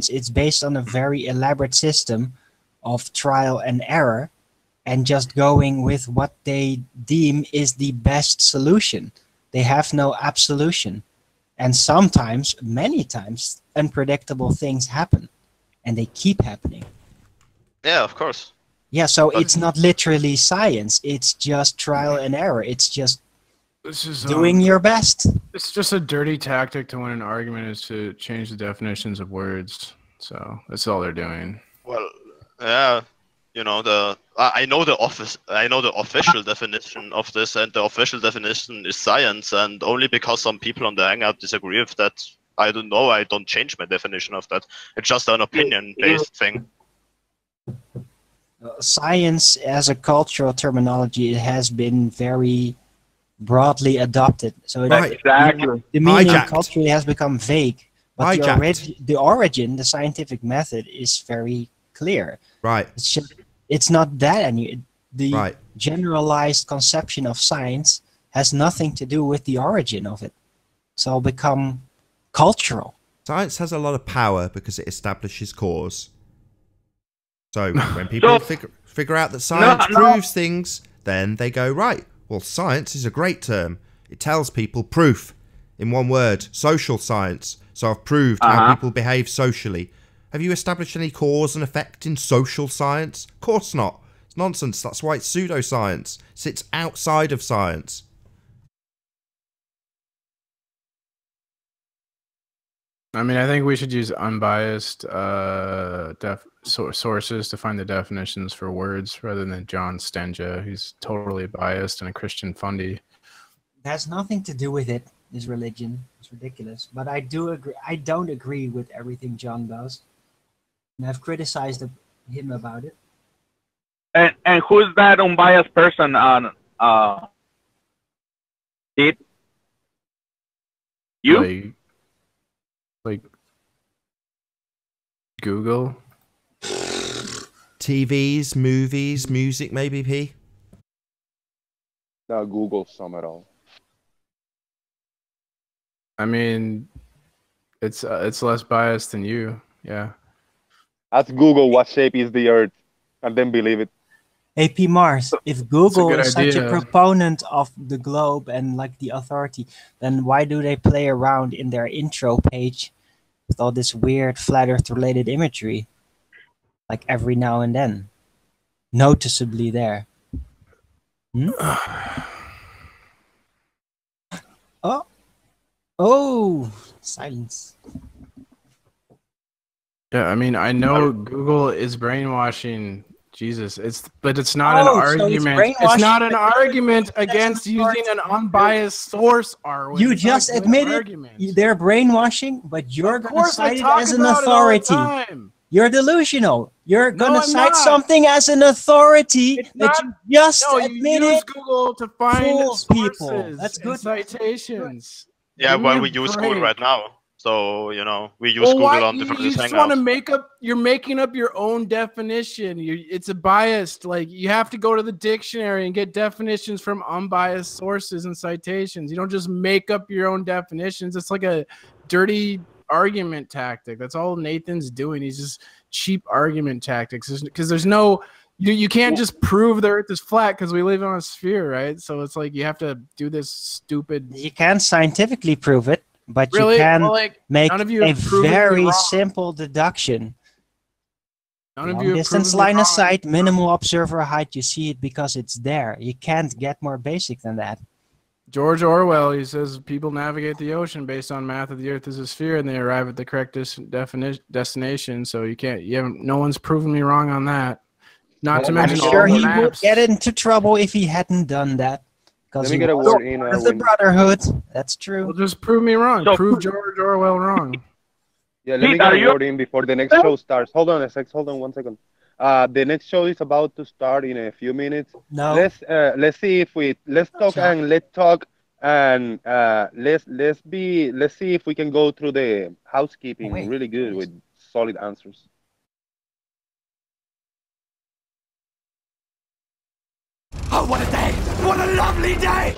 It's based on a very elaborate system of trial and error, and just going with what they deem is the best solution. They have no absolution. And sometimes, many times, unpredictable things happen. And they keep happening. Yeah, of course. Yeah, so it's not literally science. It's just trial and error. It's just doing your best. It's just a dirty tactic to win an argument, is to change the definitions of words. So that's all they're doing. Well, yeah, you know, I know the official definition of this, and the official definition is science. And only because some people on the Hangout disagree with that, I don't change my definition of that. It's just an opinion-based thing. Science as a cultural terminology, it has been very broadly adopted. So the meaning culturally has become vague. But the origin, the scientific method, is very clear. Right. It's not that the generalized conception of science has nothing to do with the origin of it. It's all become cultural. Science has a lot of power because it establishes cause. So when people figure out that science proves things, then they go, right, well, science is a great term. It tells people proof in one word, social science. So I've proved how people behave socially. Have you established any cause and effect in social science? Of course not. It's nonsense. That's why it's pseudoscience. It sits outside of science. I mean, I think we should use unbiased sources to find the definitions for words, rather than John Stenja, who's totally biased and a Christian fundy. It has nothing to do with it, his religion. It's ridiculous. But I do agree. I don't agree with everything John does, and I've criticized him about it. And who's that unbiased person on it? You? Like Google? TVs, movies, music, maybe, P? No, Google some at all. I mean, it's less biased than you, yeah. Ask Google what shape is the Earth, and then believe it. AP Mars, if Google is such a proponent of the globe and like the authority, then why do they play around in their intro page with all this weird flat earth related imagery? Like every now and then. Noticeably there. Oh, silence. Yeah, I mean, I know Google is brainwashing Jesus. But it's not an argument. It's not an argument against using an unbiased source. You just admitted they're brainwashing, but you're going to cite it as an authority. You're delusional. You're going to cite something as an authority that you just admitted. You use Google to find people. That's good. Citations. Yeah, well, we use Google right now. So, you know, we use Google on different hangouts. You just want to make up, you're making up your own definition. It's a biased, like, you have to go to the dictionary and get definitions from unbiased sources and citations. You don't just make up your own definitions. It's like a dirty argument tactic. That's all Nathan's doing. He's just cheap argument tactics. Because there's no, you can't just prove the Earth is flat because we live on a sphere, right? So it's like you have to do this stupid. You can't scientifically prove it. But you can make a very simple deduction. Distance, line of sight, minimal observer height, you see it because it's there. You can't get more basic than that. George Orwell, he says people navigate the ocean based on math of the Earth is a sphere, and they arrive at the correct destination. So no one's proven me wrong on that. Not to mention, I'm sure he would get into trouble if he hadn't done that. Let me get a word in. The Brotherhood. That's true. Well, just prove me wrong. So, prove George Orwell wrong. Yeah, let me get a word in before the next show starts. Hold on a sec. Hold on 1 second. The next show is about to start in a few minutes. No. Let's see if let's talk and let's see if we can go through the housekeeping really good with solid answers. Oh, what a day! What a lovely day!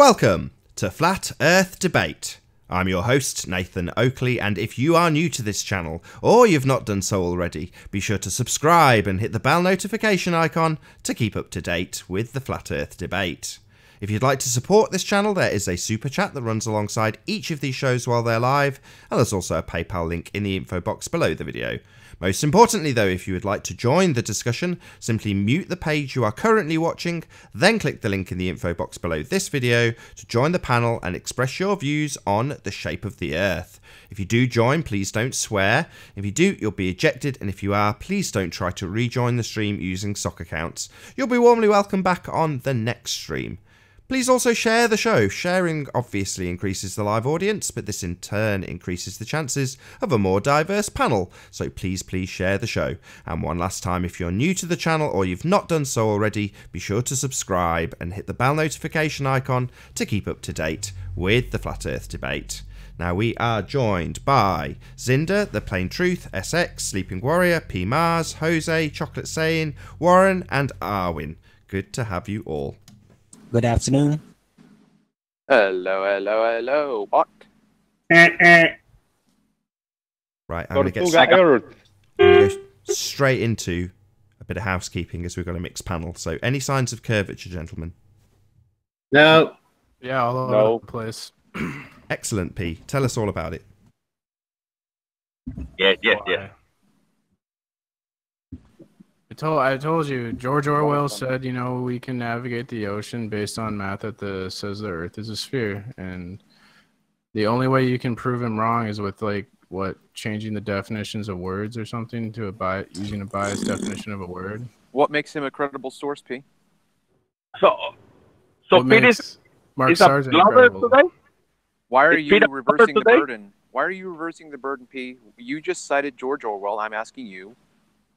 Welcome to Flat Earth Debate. I'm your host, Nathan Oakley, and if you are new to this channel, or you've not done so already, be sure to subscribe and hit the bell notification icon to keep up to date with the Flat Earth Debate. If you'd like to support this channel, there is a super chat that runs alongside each of these shows while they're live, and there's also a PayPal link in the info box below the video. Most importantly though, if you would like to join the discussion, simply mute the page you are currently watching, then click the link in the info box below this video to join the panel and express your views on the shape of the Earth. If you do join, please don't swear. If you do, you'll be ejected, and if you are, please don't try to rejoin the stream using sock accounts. You'll be warmly welcomed back on the next stream. Please also share the show. Sharing obviously increases the live audience, but this in turn increases the chances of a more diverse panel. So please share the show. And one last time, if you're new to the channel or you've not done so already, be sure to subscribe and hit the bell notification icon to keep up to date with the Flat Earth Debate. Now we are joined by Zinda, The Plain Truth, SX, Sleeping Warrior, P. Mars, Jose, Chocolate Saiyan, Warren and Arwin. Good to have you all. Good afternoon. Hello. What? Right, I'm going to go straight into a bit of housekeeping as we've got a mixed panel. So, any signs of curvature, gentlemen? No. Yeah, all over the place. Excellent, P. Tell us all about it. Yes. I told you, George Orwell said, you know, we can navigate the ocean based on math that says the Earth is a sphere, and the only way you can prove him wrong is with changing the definitions of words or something to using a biased definition of a word. What makes him a credible source, P? So Pete is Mark a Sargent blogger credible. today? Why are Is you Pete a reversing the today? burden? Why are you reversing the burden, P? You just cited George Orwell. I'm asking you,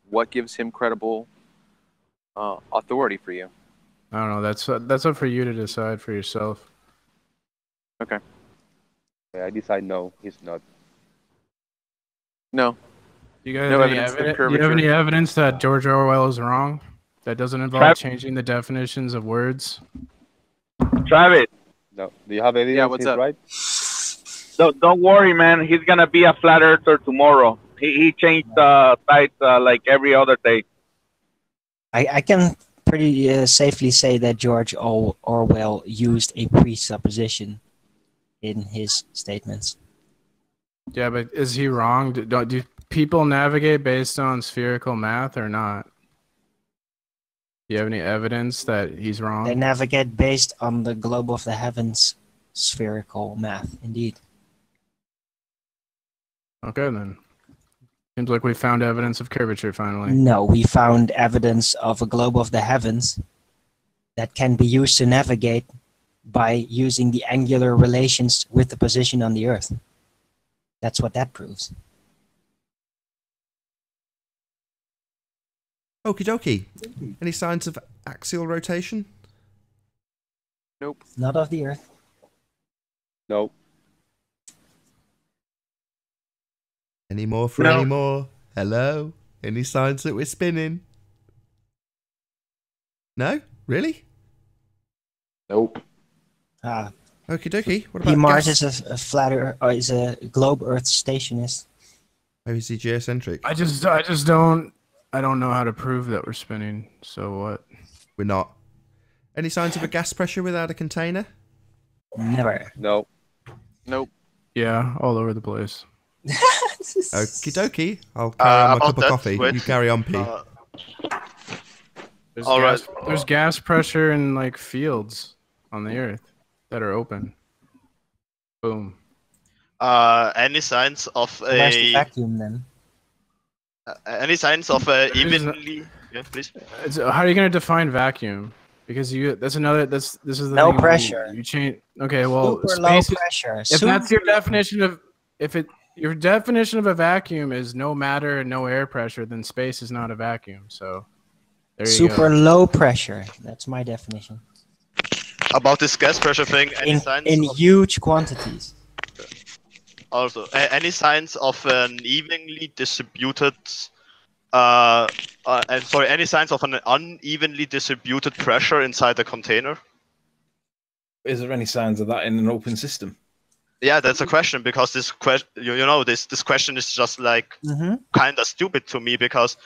what gives him credible authority for you? I don't know. That's up for you to decide for yourself. Okay. Yeah, I decide no, he's not. No. You guys No have evidence of do you have curvature. any evidence that George Orwell is wrong? That doesn't involve changing the definitions of words? Travis, No. Do you have evidence? Yeah, what's he's up? right? don't worry, man. He's gonna be a flat earther tomorrow. He changed sites like every other day. I can pretty safely say that George Orwell used a presupposition in his statements. Yeah, but is he wrong? Do people navigate based on spherical math or not? Do you have any evidence that he's wrong? They navigate based on the globe of the heavens spherical math, indeed. Okay, then. Seems like we found evidence of curvature finally. No, we found evidence of a globe of the heavens that can be used to navigate by using the angular relations with the position on the Earth. That's what that proves. Okie dokie. Any signs of axial rotation? Nope. Not of the Earth. No. Any more for No. any more? Hello? Any signs that we're spinning? No? Really? Nope. Ah, Okie dokie. What about Mars gas? is a flat Earth, or is a globe Earth stationist. Oh, is he geocentric? I don't know how to prove that we're spinning. So what? We're not. Any signs of a gas pressure without a container? Never. No. Nope. Yeah, all over the place. Okie dokie. I'll carry on my about cup of that, coffee. wait. You carry on, P. There's All gas, right. There's gas pressure in like fields on the Earth that are open. Boom. Any signs of Where's the a vacuum then? any signs of a evenly? Yeah, please. How are you going to define vacuum? Because this is the No thing, pressure. You change. Okay, well, Super low space is, pressure. if that's your definition of your definition of a vacuum is no matter and no air pressure, then space is not a vacuum. So there you super go. low pressure. That's my definition. About this gas pressure thing, any signs In of, huge quantities. also any signs of an evenly distributed any signs of an unevenly distributed pressure inside the container? Is there any signs of that in an open system? Yeah, that's a question, because this question, this question is just like kind of stupid to me, because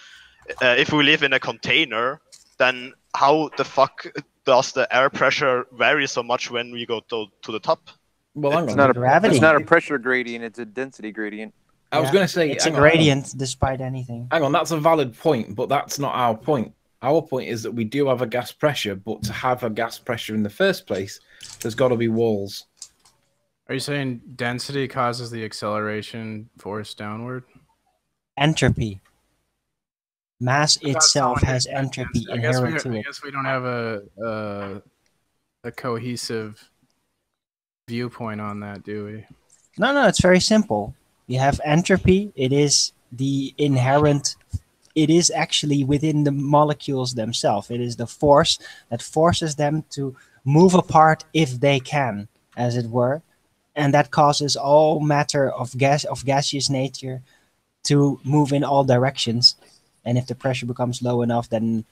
if we live in a container, then how the fuck does the air pressure vary so much when we go to the top? Well, It's not it's not a pressure gradient; it's a density gradient. I was going to say it's a gradient despite anything. Hang on, that's a valid point, but that's not our point. Our point is that we do have a gas pressure, but to have a gas pressure in the first place, there's got to be walls. Are you saying density causes the acceleration force downward? Entropy. Mass itself has entropy inherent to it. I guess we don't have a cohesive viewpoint on that, do we? No, it's very simple. You have entropy. It is the inherent. It is actually within the molecules themselves. It is the force that forces them to move apart if they can, as it were, and that causes all matter of gaseous nature to move in all directions. And if the pressure becomes low enough, then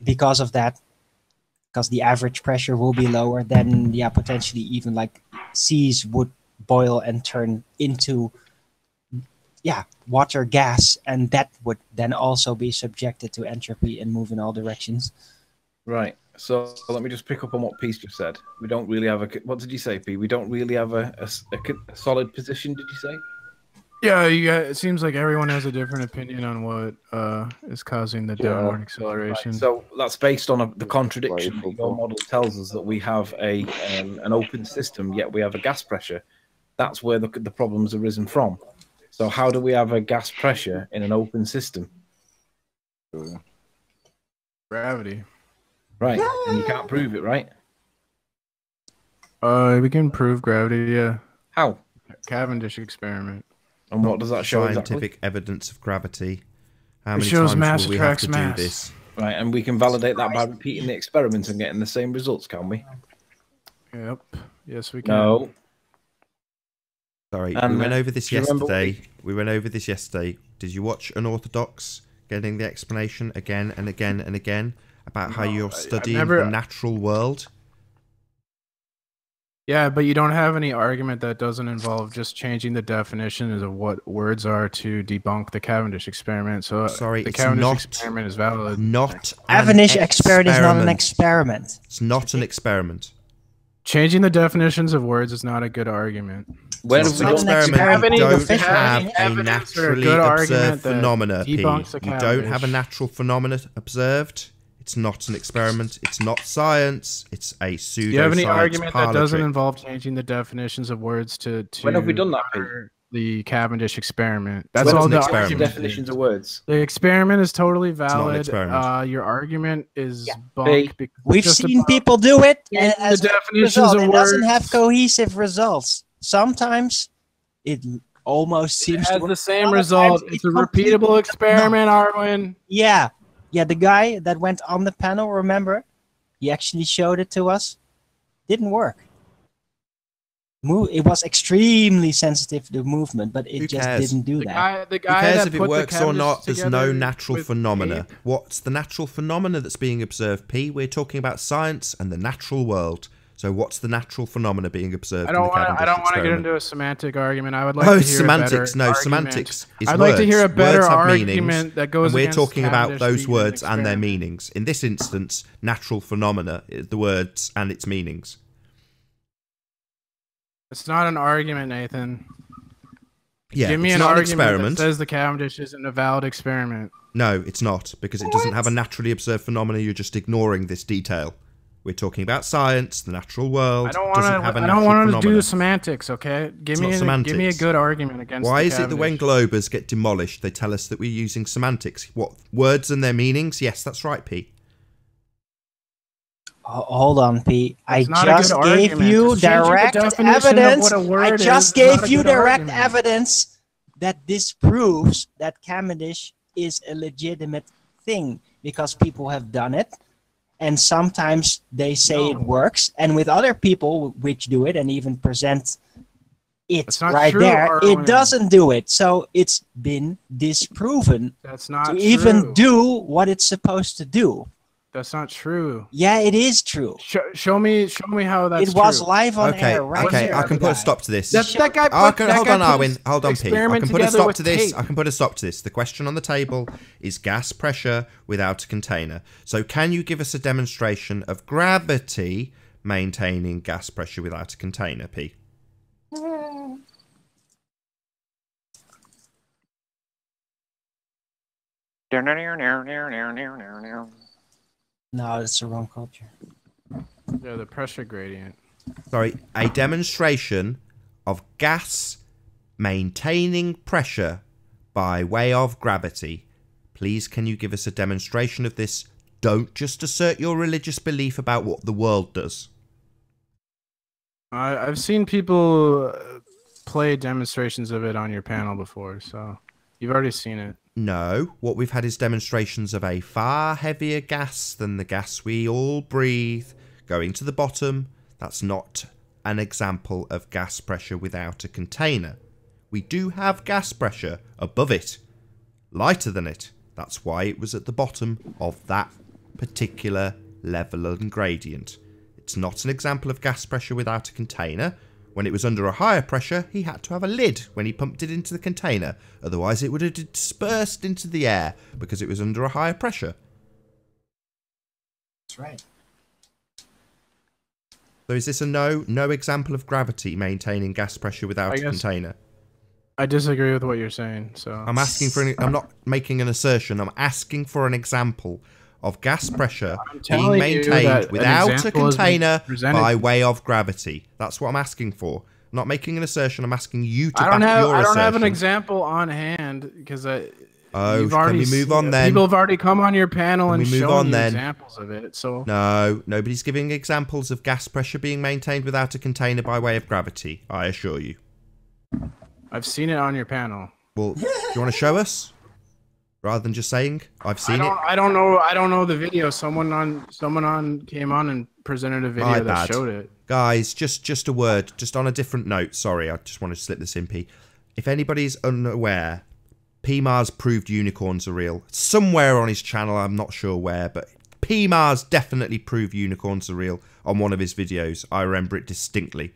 because of that, because the average pressure will be lower, then yeah, potentially even like seas would boil and turn into water gas, and that would then also be subjected to entropy and move in all directions. Right. So let me just pick up on what Peace just said. We don't really have a. What did you say, P? We don't really have a solid position. Did you say? Yeah, it seems like everyone has a different opinion on what is causing the downward acceleration. Right. So that's based on the contradiction. Your model tells us that we have an open system, yet we have a gas pressure. That's where the problem's arisen from. So how do we have a gas pressure in an open system? Gravity. Right, and you can't prove it, right? We can prove gravity, yeah. How? Cavendish experiment. And what does that show? Scientific evidence of gravity. How It many shows times mass will we have attracts to mass. do this? Right, and we can validate that by repeating the experiment and getting the same results, can we? Yep. Yes, we can. No. Sorry, And, we went over this do you remember yesterday. We went over this yesterday. Did you watch Unorthodox getting the explanation again and again and again about how you're studying the natural world? Yeah, but you don't have any argument that doesn't involve just changing the definitions of what words are to debunk the Cavendish experiment. So Sorry, the it's Cavendish not experiment is valid. Not Cavendish experiment is not an experiment. It's not an experiment. Changing the definitions of words is not a good argument. When it's an experiment, you don't have a naturally observed phenomena. You don't have a natural phenomena observed. It's not an experiment. It's not science. It's a pseudoscience. Do you have any argument that doesn't trick. involve changing the definitions of words to When have we done that, the Cavendish experiment? That's all the argument. Definitions of words. The experiment is totally valid. experiment. Your argument is bunk. We've seen people do it, and the as a definitions result, of it doesn't words. have cohesive results. Sometimes it almost seems It has to the same result. It's a repeatable experiment, Arwin. Yeah, the guy that went on the panel, remember? He actually showed it to us. Didn't work. It was extremely sensitive to movement, but it just didn't do that. The Who guy cares that if it put the works or not? Cavendish There's no together natural with phenomena. Abe. What's the natural phenomena that's being observed, P? We're talking about science and the natural world. So what's the natural phenomena being observed? I don't want to get into a semantic argument. I would like to hear semantics. a better No, argument. semantics is I'd words. like to hear a better Words have argument meanings, that goes and we're against talking about Cavendish those being an words and their experiment. meanings. In this instance, natural phenomena is the words and its meanings. It's not an argument, Nathan. Yeah, Give me it's an not an argument experiment. that says the Cavendish isn't a valid experiment. No, it's not, because it doesn't have a naturally observed phenomena. You're just ignoring this detail. We're talking about science, the natural world. I don't want to do semantics, okay? Give me a good argument against Why the is it that when globers get demolished, they tell us that we're using semantics? What, words and their meanings? Yes, that's right, Pete. Hold on, Pete. I It's not a just good gave argument. you Just changing the direct definition of evidence. what a word I is just is not gave a you good direct argument. evidence that disproves that Cavendish is a legitimate thing because people have done it. And sometimes they say it works. And with other people which do it and even present it That's not right true, there, Arwen. it doesn't do it. So it's been disproven That's not to true. even do what it's supposed to do. That's not true. Yeah, it is true. Show me how that's It was true. live on Okay, air, right? okay, here, I can the put a guy. stop to this. That guy. Hold on, Arwin. Hold on, Pete. I experiment can put a together stop with to this. tape. I can put a stop to this. The question on the table is gas pressure without a container. So, can you give us a demonstration of gravity maintaining gas pressure without a container, P? No, that's the wrong culture. Yeah, the pressure gradient. Sorry, a demonstration of gas maintaining pressure by way of gravity. Please, can you give us a demonstration of this? Don't just assert your religious belief about what the world does. I've seen people play demonstrations of it on your panel before, so you've already seen it. No, what we've had is demonstrations of a far heavier gas than the gas we all breathe going to the bottom. That's not an example of gas pressure without a container. We do have gas pressure above it, lighter than it. That's why it was at the bottom of that particular level and gradient. It's not an example of gas pressure without a container. When it was under a higher pressure, he had to have a lid when he pumped it into the container. Otherwise, it would have dispersed into the air because it was under a higher pressure. That's right. So is this a no example of gravity maintaining gas pressure without a container? I disagree with what you're saying. So I'm asking for I'm not making an assertion. I'm asking for an example of gas pressure being maintained without a container by way of gravity. That's what I'm asking for. I'm not making an assertion. I'm asking you to back your assertion. I don't have an example on hand because can we move on then? People have already come on your panel and shown you then? examples of it. So no, nobody's giving examples of gas pressure being maintained without a container by way of gravity. I assure you. I've seen it on your panel. Well, do you want to show us? Rather than just saying, I've seen it. I don't know the video. Someone came on and presented a video that showed it. Guys, just a word, just on a different note. Sorry, I just want to slip this in, P. If anybody's unaware, P Mars proved unicorns are real. Somewhere on his channel, I'm not sure where, but P Mars definitely proved unicorns are real on one of his videos. I remember it distinctly.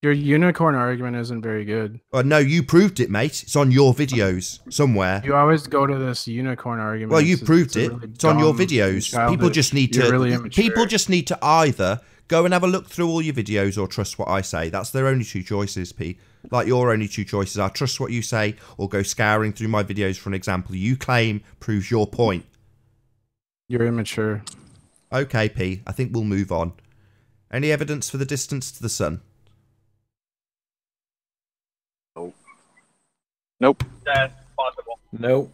Your unicorn argument isn't very good. No, you proved it, mate. It's on your videos somewhere. You always go to this unicorn argument. Well, you proved it. It's on your videos. People just need to. Really people just need to either go and have a look through all your videos or trust what I say. That's their only two choices, P. Like your only two choices are trust what you say or go scouring through my videos for an example you claim proves your point. You're immature. Okay, P. I think we'll move on. Any evidence for the distance to the sun? Nope. That's possible. Nope.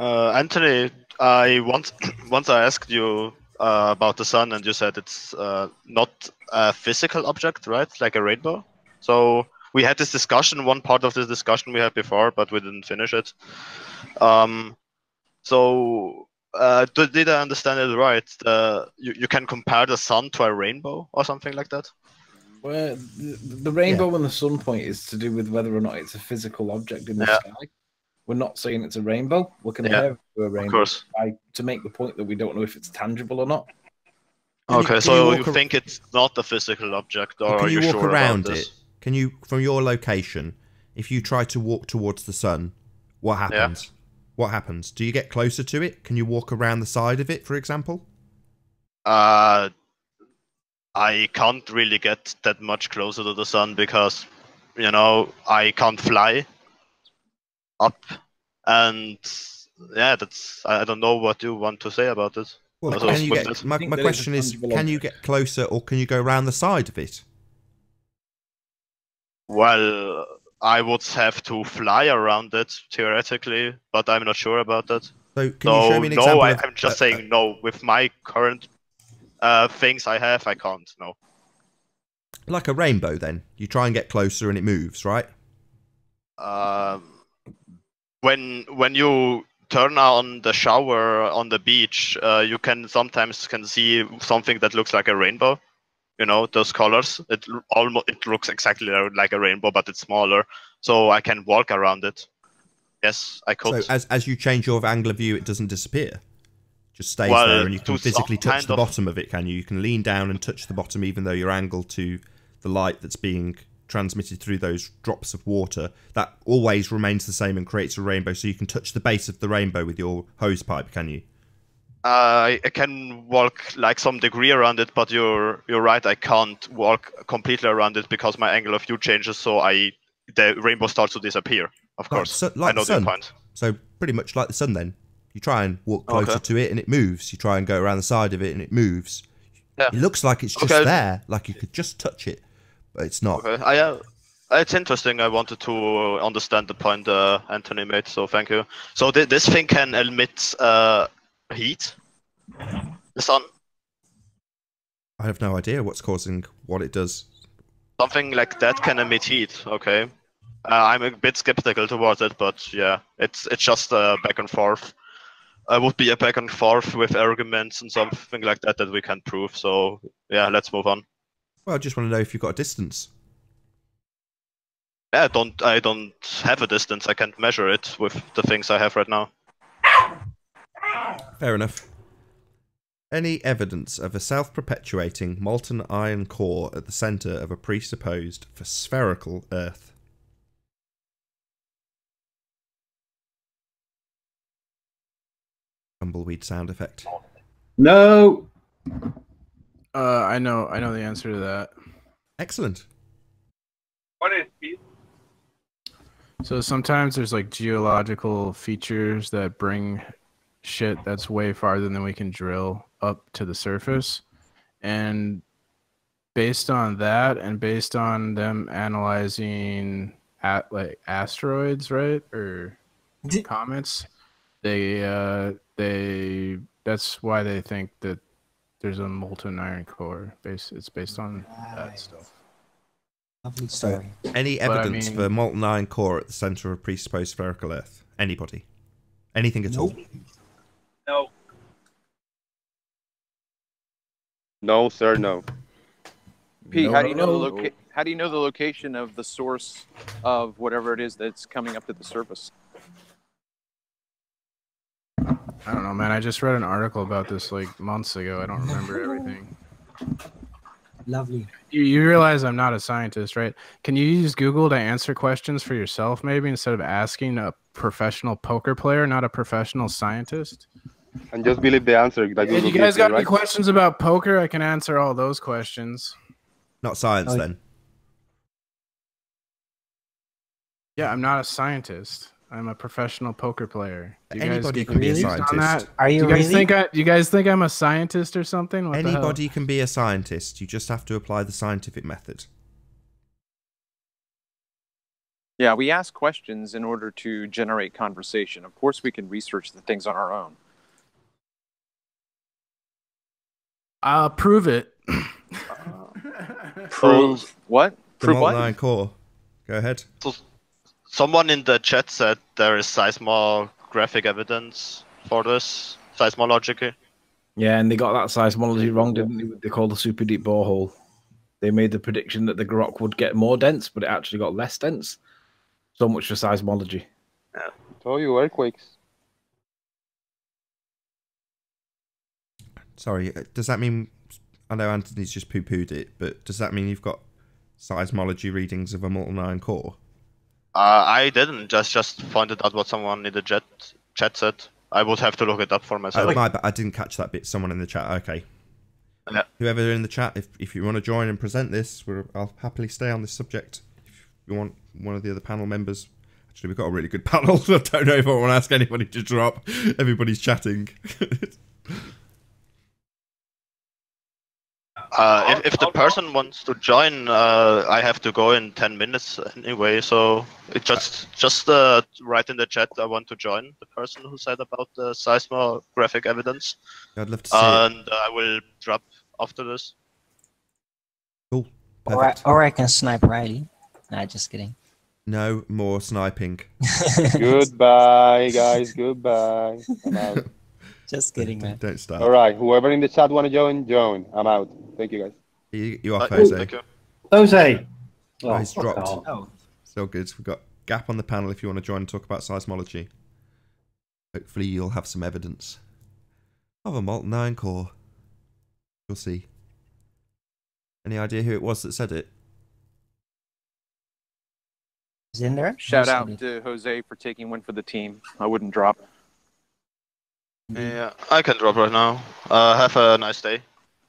Anthony, I once I asked you about the sun, and you said it's not a physical object, right? Like a rainbow. So we had this discussion. One part of this discussion we had before, but we didn't finish it. So did I understand it right? You can compare the sun to a rainbow or something like that? Well, the rainbow and the sun point is to do with whether or not it's a physical object in the sky. We're not saying it's a rainbow. We're comparing it to a rainbow to make the point that we don't know if it's tangible or not. Okay, so you think it's not a physical object, or can are you walk sure around about it? this? Can you, from your location, if you try to walk towards the sun, what happens? What happens? Do you get closer to it? Can you walk around the side of it, for example? I can't really get that much closer to the sun because, you know, I can't fly up, and yeah, I don't know what you want to say about it. Well, can you get, my question is, can you get closer or can you go around the side of it? Well, I would have to fly around it theoretically, but I'm not sure about that. So can you show me an example? I'm just saying no. With my current things I have, I can't. No. Like a rainbow, then you try and get closer and it moves, right? When you turn on the shower on the beach, you can sometimes see something that looks like a rainbow. You know, those colors. It looks exactly like a rainbow, but it's smaller. So I can walk around it. Yes, I could. So as you change your angle of view, it doesn't disappear. just stays Well, there, and you can to some physically touch kind the of- bottom of it, can you? You can lean down and touch the bottom, even though you're angled to the light that's being transmitted through those drops of water. That always remains the same and creates a rainbow, so you can touch the base of the rainbow with your hose pipe, can you? I can walk like some degree around it, but you're right. I can't walk completely around it because my angle of view changes. So the rainbow starts to disappear. Of course, I know the point. So pretty much like the sun. Then you try and walk closer to it, and it moves. You try and go around the side of it, and it moves. Yeah. It looks like it's just there, like you could just touch it, but it's not. Okay. It's interesting. I wanted to understand the point Anthony made. So thank you. So this thing can emit heat. The sun. I have no idea what's causing what it does. Something like that can emit heat. Okay. I'm a bit skeptical towards it, but yeah, it's just back and forth. Would be a back and forth with arguments and something like that we can prove. So yeah, let's move on. Well, I just want to know if you've got a distance. Yeah, I don't have a distance. I can't measure it with the things I have right now. Fair enough. Any evidence of a self-perpetuating molten iron core at the centre of a presupposed for spherical Earth? Tumbleweed sound effect. No. I know the answer to that. Excellent. What is speed? So sometimes there's like geological features that bring shit that's way farther than we can drill up to the surface, and based on that, and based on them analyzing like asteroids, right, or comets, that's why they think that there's a molten iron core. It's based on that stuff. Lovely story. Any evidence for molten iron core at the centre of a presupposed spherical Earth? Anybody? Anything at all? No. No, sir, no. Pete, how do you know the location of the source of whatever it is that's coming up to the surface? I don't know, man. I just read an article about this like months ago. I don't remember everything. Lovely. You realize I'm not a scientist, right? Can you use Google to answer questions for yourself, maybe, instead of asking a professional poker player, not a professional scientist? And just believe the answer. That If you guys got any questions about poker, I can answer all those questions. Not science, then. Yeah, I'm not a scientist. I'm a professional poker player. Anybody can be a scientist. Are you you guys think I'm a scientist or something? What Anybody can be a scientist. You just have to apply the scientific method. Yeah, we ask questions in order to generate conversation. Of course, we can research the things on our own. Prove it. Prove what? Prove what? Iron core. Go ahead. So, someone in the chat said there is seismographic evidence for this, seismologically. Yeah, and they got that seismology wrong, didn't they? They called the super deep borehole. They made the prediction that the rock would get more dense, but it actually got less dense. So much for seismology. Yeah. I told you, earthquakes. Sorry, does that mean... I know Anthony's just poo-pooed it, but does that mean you've got seismology readings of a molten iron core? I didn't. Just pointed out what someone in the chat said. I would have to look it up for myself. I didn't catch that bit. Someone in the chat. Okay. Yeah. Whoever in the chat, if you want to join and present this, I'll happily stay on this subject. If you want one of the other panel members. Actually, we've got a really good panel. I don't know if I want to ask anybody to drop. Everybody's chatting. If the person wants to join, I have to go in 10 minutes anyway. So it just write in the chat. I want to join the person who said about the seismographic evidence. I'd love to see and I will drop after this. Cool. Or I can snipe Riley. Nah, just kidding. No more sniping. Goodbye, guys. Goodbye. I'm out. Just kidding, man. Don't start. All right. Whoever in the chat want to join. I'm out. Thank you, guys. You off, Jose? Thank you. Jose. Oh, he's dropped. Oh. Still good. We've got Gap on the panel if you want to join and talk about seismology. Hopefully you'll have some evidence. of a molten iron core. You'll see. Any idea who it was that said it? Is in there? Shout out to Jose for taking one for the team. I wouldn't drop. Yeah, I can drop right now. Have a nice day.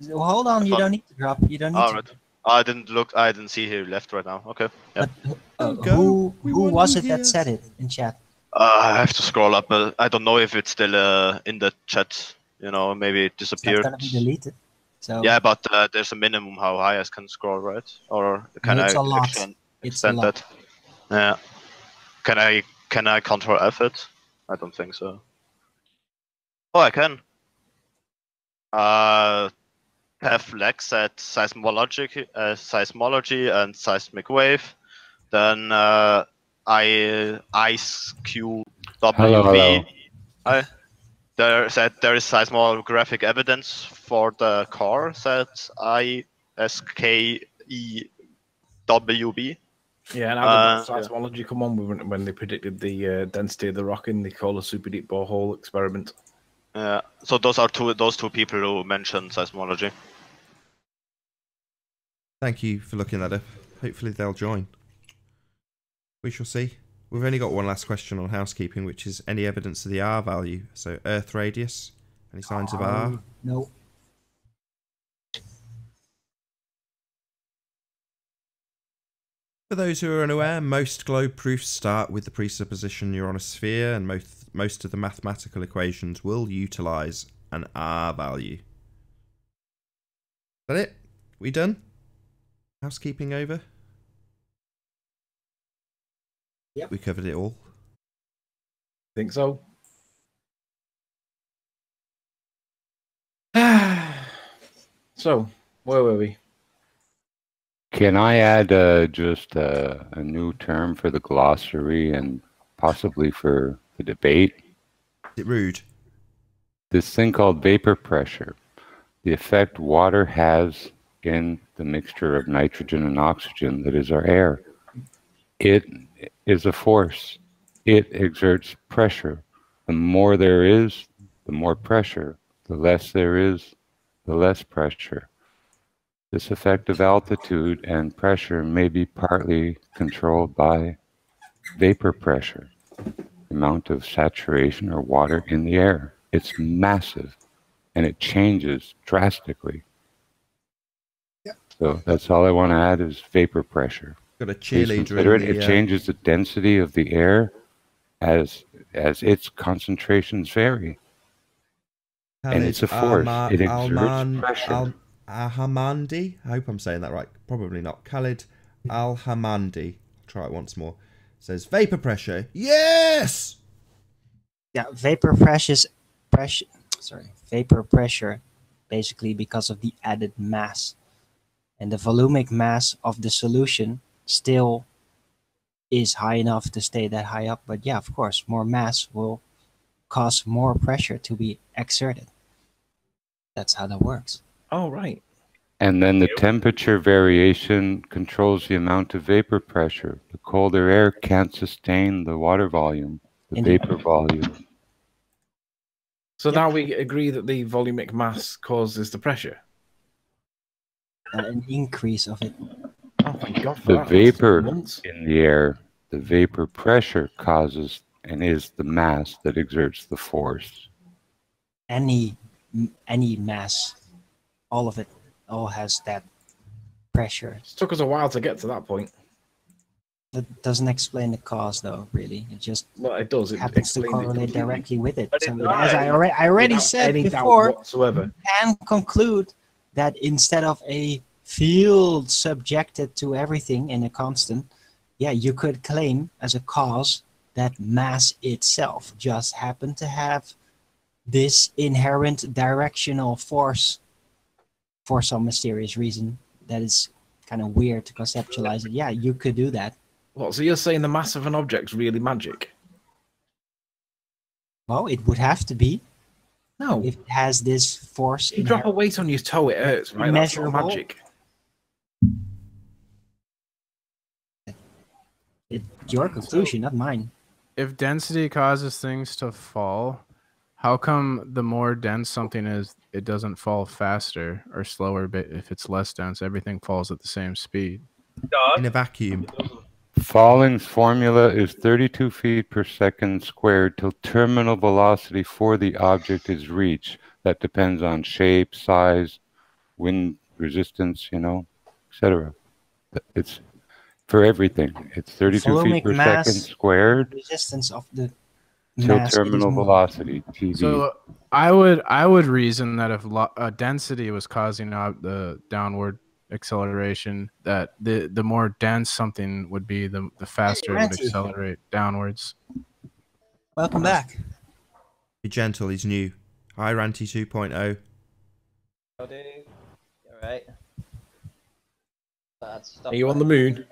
Well, hold on, Have you fun. don't need to drop. You don't need All to. right. I didn't look. I didn't see who left right now. Okay. Yeah. Who was it that said it in chat? I have to scroll up. But I don't know if it's still in the chat. You know, maybe it It's not disappeared. gonna be deleted. So Yeah, but there's a minimum how high I can scroll, right? Or can it's I a lot. extend It's a lot. that? Yeah. Can I control F it? I don't think so. Oh, I can. Have legs at seismology and seismic wave. Then ice QWV. Hello. There is seismographic evidence for the core. That ISKEWB. Yeah, and how did that seismology come on when they predicted the density of the rock in the Kola super deep borehole experiment? Yeah, so those two people who mentioned seismology. Thank you for looking that up. Hopefully they'll join. We shall see. We've only got one last question on housekeeping, which is any evidence of the R value. So Earth radius, any signs of R? No. For those who are unaware, most globe proofs start with the presupposition you're on a sphere, and most of the mathematical equations will utilise an R value. Is that it? We done? Housekeeping over? Yep. We covered it all. Think so. So, where were we? Can I add just a new term for the glossary and possibly for the debate? Is it rude? This thing called vapor pressure. The effect water has in the mixture of nitrogen and oxygen that is our air. It is a force. It exerts pressure. The more there is, the more pressure. The less there is, the less pressure. This effect of altitude and pressure may be partly controlled by vapor pressure, the amount of saturation or water in the air. It's massive, and it changes drastically. Yep. So that's all I want to add is vapor pressure. Got a Please cheerleader consider in it. the, It changes the density of the air as its concentrations vary. And it's a force. It exerts pressure. Al-Hamandi, I hope I'm saying that right. Probably not. Khalid Al-Hamandi. I'll try it once more. Says vapor pressure. Yes. Yeah, vapor pressure, basically because of the added mass, and the volumic mass of the solution still is high enough to stay that high up. But yeah, of course, more mass will cause more pressure to be exerted. That's how that works. Oh, right. And then the temperature variation controls the amount of vapor pressure. The colder air can't sustain the water volume, the vapor volume. So now we agree that the volumic mass causes the pressure. An increase of it. Oh, thank God for The that. vapor in the air, the vapor pressure causes and is the mass that exerts the force. Any mass, all of it, all has that pressure. It took us a while to get to that point. That doesn't explain the cause, though. Really, it just it does. It happens to explains it correlate completely. directly with it. But So, it as I does. already Without said any doubt before, whatsoever. you can conclude that instead of a field subjected to everything in a constant, yeah, you could claim as a cause that mass itself just happened to have this inherent directional force for some mysterious reason that is kind of weird to conceptualize it. Yeah, you could do that. What? So you're saying the mass of an object's really magic? Well, it would have to be. No. If it has this force. You drop a weight on your toe, it hurts, right? That's not Immeasurable. magic. It's your conclusion, not mine. If density causes things to fall, How come the more dense something is, it doesn't fall faster or slower, but if it's less dense, everything falls at the same speed? In a vacuum. Falling's formula is 32 feet per second squared till terminal velocity for the object is reached. That depends on shape, size, wind resistance, you know, etc. It's for everything. It's 32 feet per second squared resistance of the till mass terminal velocity, TV. So I would reason that if density was causing the downward acceleration, that the more dense something would be, the faster it would accelerate downwards. Welcome back. Be gentle, he's new. Hi, Ranty 2.0. Howdy. Alright. Are you on the moon?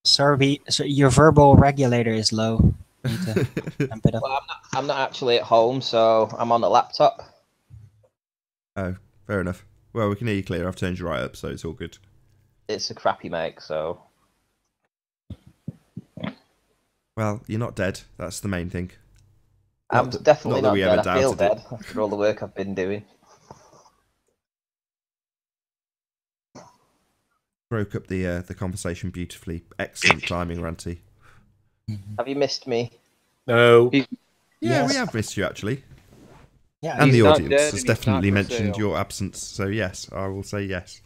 Sorry, so your verbal regulator is low. Need to amp it up. Well, I'm not actually at home, so I'm on the laptop. Oh, fair enough. Well, we can hear you clear. I've turned you right up, so it's all good. It's a crappy mic, so... Well, you're not dead. That's the main thing. I'm definitely not dead. I feel doubted dead after all the work I've been doing. Broke up the conversation beautifully. Excellent timing, Ranty. Have you missed me? No. Yeah, we have missed you, actually. Yeah, and the He's not audience dead has and he's definitely not for mentioned sale. your absence, so yes, I will say yes.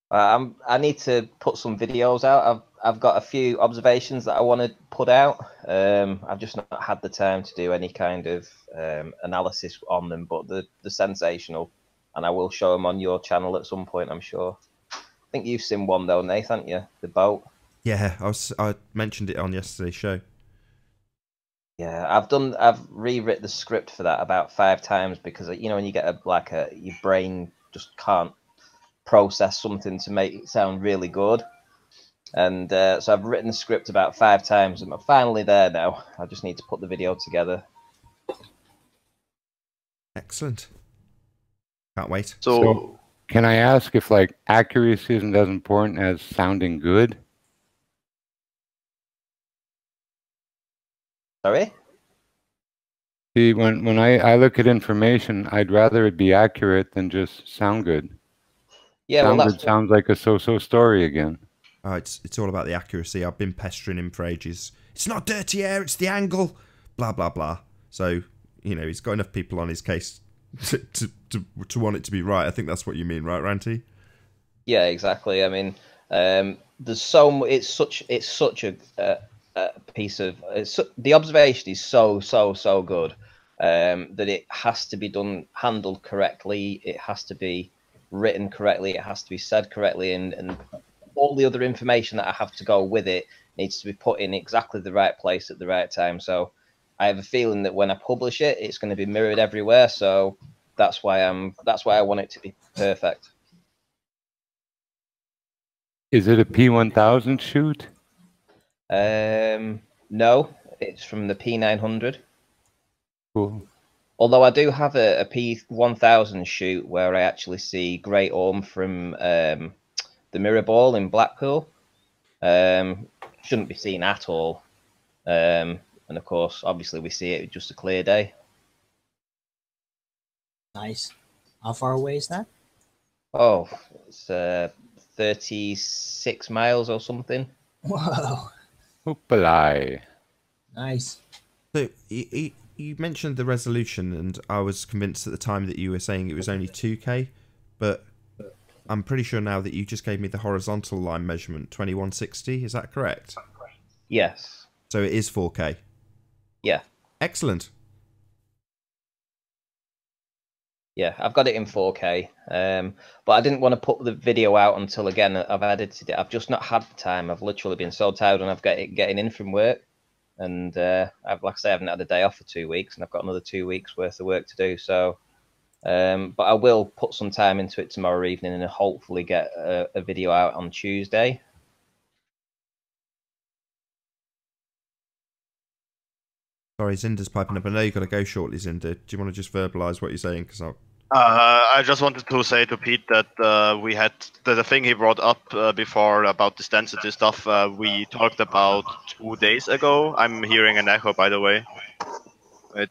I need to put some videos out. I've got a few observations that I want to put out. I've just not had the time to do any kind of analysis on them, but they're sensational, and I will show them on your channel at some point, I'm sure. I think you've seen one though, Nathan, haven't you? The boat. Yeah, I mentioned it on yesterday's show. Yeah, I've rewritten the script for that about 5 times because, you know, when you get your brain just can't process something to make it sound really good. And so I've written the script about 5 times and I'm finally there now. I just need to put the video together. Excellent. Can't wait. So can I ask if like accuracy isn't as important as sounding good? Sorry? See, when I look at information, I'd rather it be accurate than just sound good. Yeah, sound well, good sounds like a so-so story again. Oh, it's all about the accuracy. I've been pestering him for ages. It's not dirty air, it's the angle. Blah, blah, blah. So, you know, he's got enough people on his case to want it to be right. I think that's what you mean, right, Ranty? Yeah, exactly. I mean, there's so it's such a piece of the observation is so good that it has to be handled correctly. It has to be written correctly. It has to be said correctly, and all the other information that I have to go with it needs to be put in exactly the right place at the right time. So I have a feeling that when I publish it, it's going to be mirrored everywhere. So that's why I want it to be perfect. Is it a P1000 shoot? No, it's from the P900. Cool. Although I do have a P1000 shoot where I actually see Great Orme from the Mirror Ball in Blackpool. Shouldn't be seen at all. And of course, obviously, we see it just a clear day. Nice. How far away is that? Oh, it's 36 miles or something. Whoa. Hoopalai. Nice. So you mentioned the resolution, and I was convinced at the time that you were saying it was only 2K, but I'm pretty sure now that you just gave me the horizontal line measurement, 2160. Is that correct? Yes. So it is 4K. Yeah. Excellent. Yeah, I've got it in 4K, but I didn't want to put the video out until, again, I've edited it. I've just not had the time. I've literally been so tired when I've getting in from work, and like I say, I haven't had a day off for 2 weeks, and I've got another 2 weeks worth of work to do. So, but I will put some time into it tomorrow evening, and hopefully get a video out on Tuesday. Sorry, Zinder's piping up. I know you've got to go shortly, Zinder. Do you want to just verbalise what you're saying? Because I just wanted to say to Pete that we had the thing he brought up before about this density stuff. We talked about 2 days ago. I'm hearing an echo, by the way. Wait.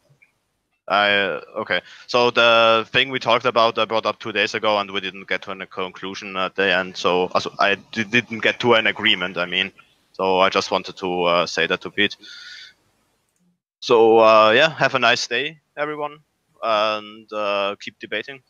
Okay. So the thing we talked about, I brought up 2 days ago, and we didn't get to a conclusion at the end. So I didn't get to an agreement. I mean, so I just wanted to say that to Pete. So yeah, have a nice day, everyone, and keep debating.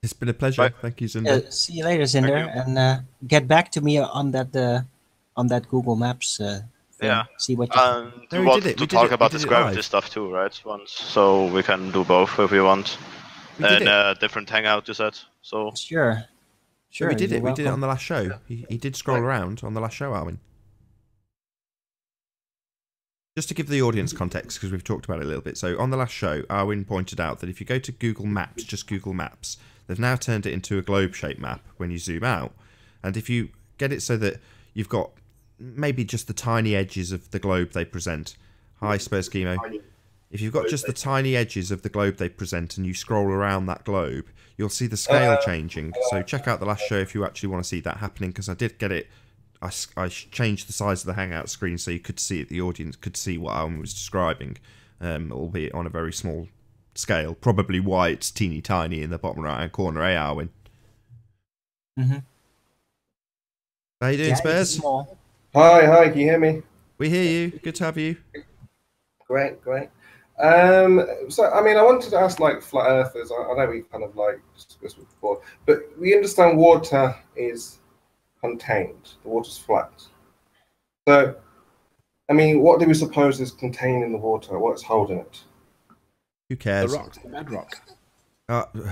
It's been a pleasure. Bye. Thank you, Zinder. See you later, Zinder, and get back to me on that Google Maps thing. Yeah. See what you think. We want to talk about this gravity stuff too, right? Once, so we can do both if we want. And a different hangout, you said. So sure. So we did it. We did it on the last show. He did scroll around on the last show, Alwyn. Just to give the audience context, because we've talked about it a little bit. So on the last show, Arwin pointed out that if you go to Google Maps, just Google Maps, they've now turned it into a globe-shaped map when you zoom out. And if you get it so that you've got maybe just the tiny edges of the globe they present. Hi, Spurs Chemo. If you've got just the tiny edges of the globe they present and you scroll around that globe, you'll see the scale changing. So check out the last show if you actually want to see that happening, because I did get it. I changed the size of the Hangout screen so you could see it, the audience could see what Alwyn was describing, albeit on a very small scale. Probably why it's teeny tiny in the bottom right-hand corner, eh, Alwyn? Mm-hmm. How you doing, Spurs? Hi, can you hear me? We hear you. Good to have you. Great. So, I mean, I wanted to ask, like, flat earthers, I know we kind of, like, discussed it before, but we understand water is contained. The water's flat. So, I mean, what do we suppose is contained in the water? What's holding it? Who cares? The rocks, the bedrock.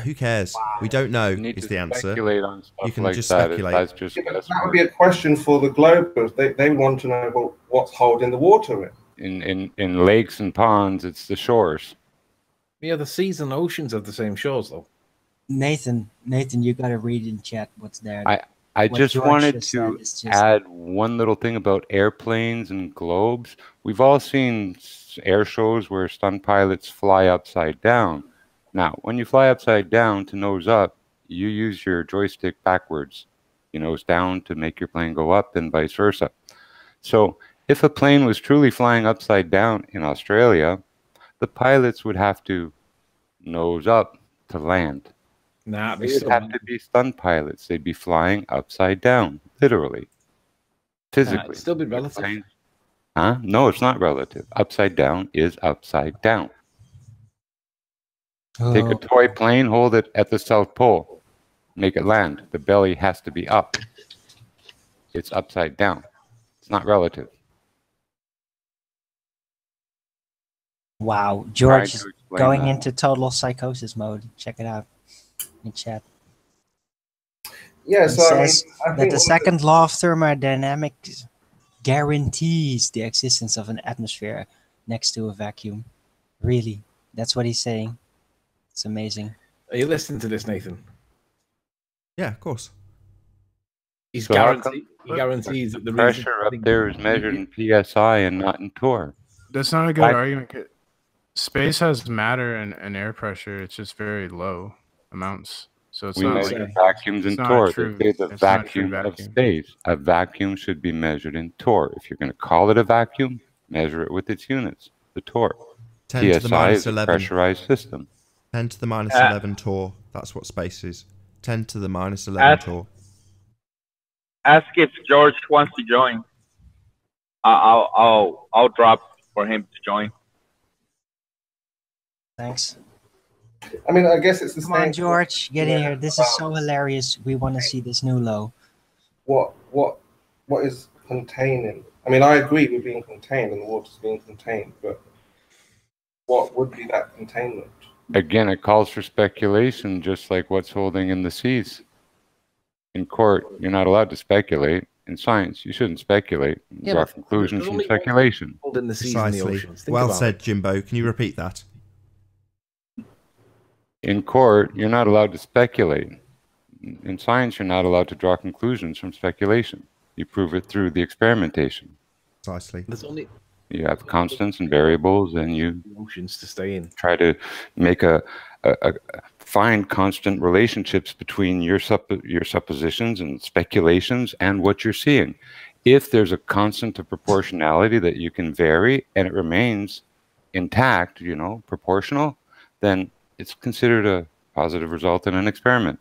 Who cares? Wow. We don't know is the answer. Speculate on stuff you can like just that. speculate. That would be a question for the globers. They would want to know, well, what's holding the water in. In lakes and ponds, it's the shores. Yeah, the seas and oceans have the same shores, though. Nathan, you got to read in chat what's there. I just wanted to add one little thing about airplanes and globes. We've all seen air shows where stunt pilots fly upside down. Now, when you fly upside down to nose up, you use your joystick backwards. You nose down to make your plane go up and vice versa. So if a plane was truly flying upside down in Australia, the pilots would have to nose up to land. Nah, they'd have to be stunt pilots. They'd be flying upside down, literally, physically. It'd still be relative. Huh? No, it's not relative. Upside down is upside down. Oh. Take a toy plane, hold it at the South Pole, make it land. The belly has to be up. It's upside down. It's not relative. Wow, George is going into total psychosis mode. Check it out in chat. Yeah, it so says that the second law of thermodynamics guarantees the existence of an atmosphere next to a vacuum. Really, that's what he's saying. It's amazing. Are you listening to this, Nathan? Yeah, of course. He guarantees that the pressure up there is measured in PSI and not in torr. That's not a good argument. Space has matter and air pressure. It's just very low amounts. So it's we not measure like vacuums in torr. They say the vacuum vacuum of space. A vacuum should be measured in torr. If you're going to call it a vacuum, measure it with its units, the torr. 10 to the minus 11. Is a pressurized system. 10 to the minus 11 torr. That's what space is. 10 to the minus 11 torr. Ask if George wants to join. I'll drop for him to join. Thanks. I mean, I guess it's the same. Come on, George, get in here. This is so hilarious. We want to see this new low. What is containing? I mean, I agree with being contained and the water's being contained, but what would be that containment? Again, it calls for speculation, just like what's holding in the seas. In court, you're not allowed to speculate. In science, you shouldn't speculate. Draw conclusions from speculation. In the seas and the oceans. Well said, Jimbo. Can you repeat that? In court, you're not allowed to speculate. In science, you're not allowed to draw conclusions from speculation. You prove it through the experimentation. Precisely. You have constants and variables, and you emotions to stay in. Try to make a find constant relationships between your suppositions and speculations and what you're seeing. If there's a constant of proportionality that you can vary and it remains intact, you know, proportional, then it's considered a positive result in an experiment.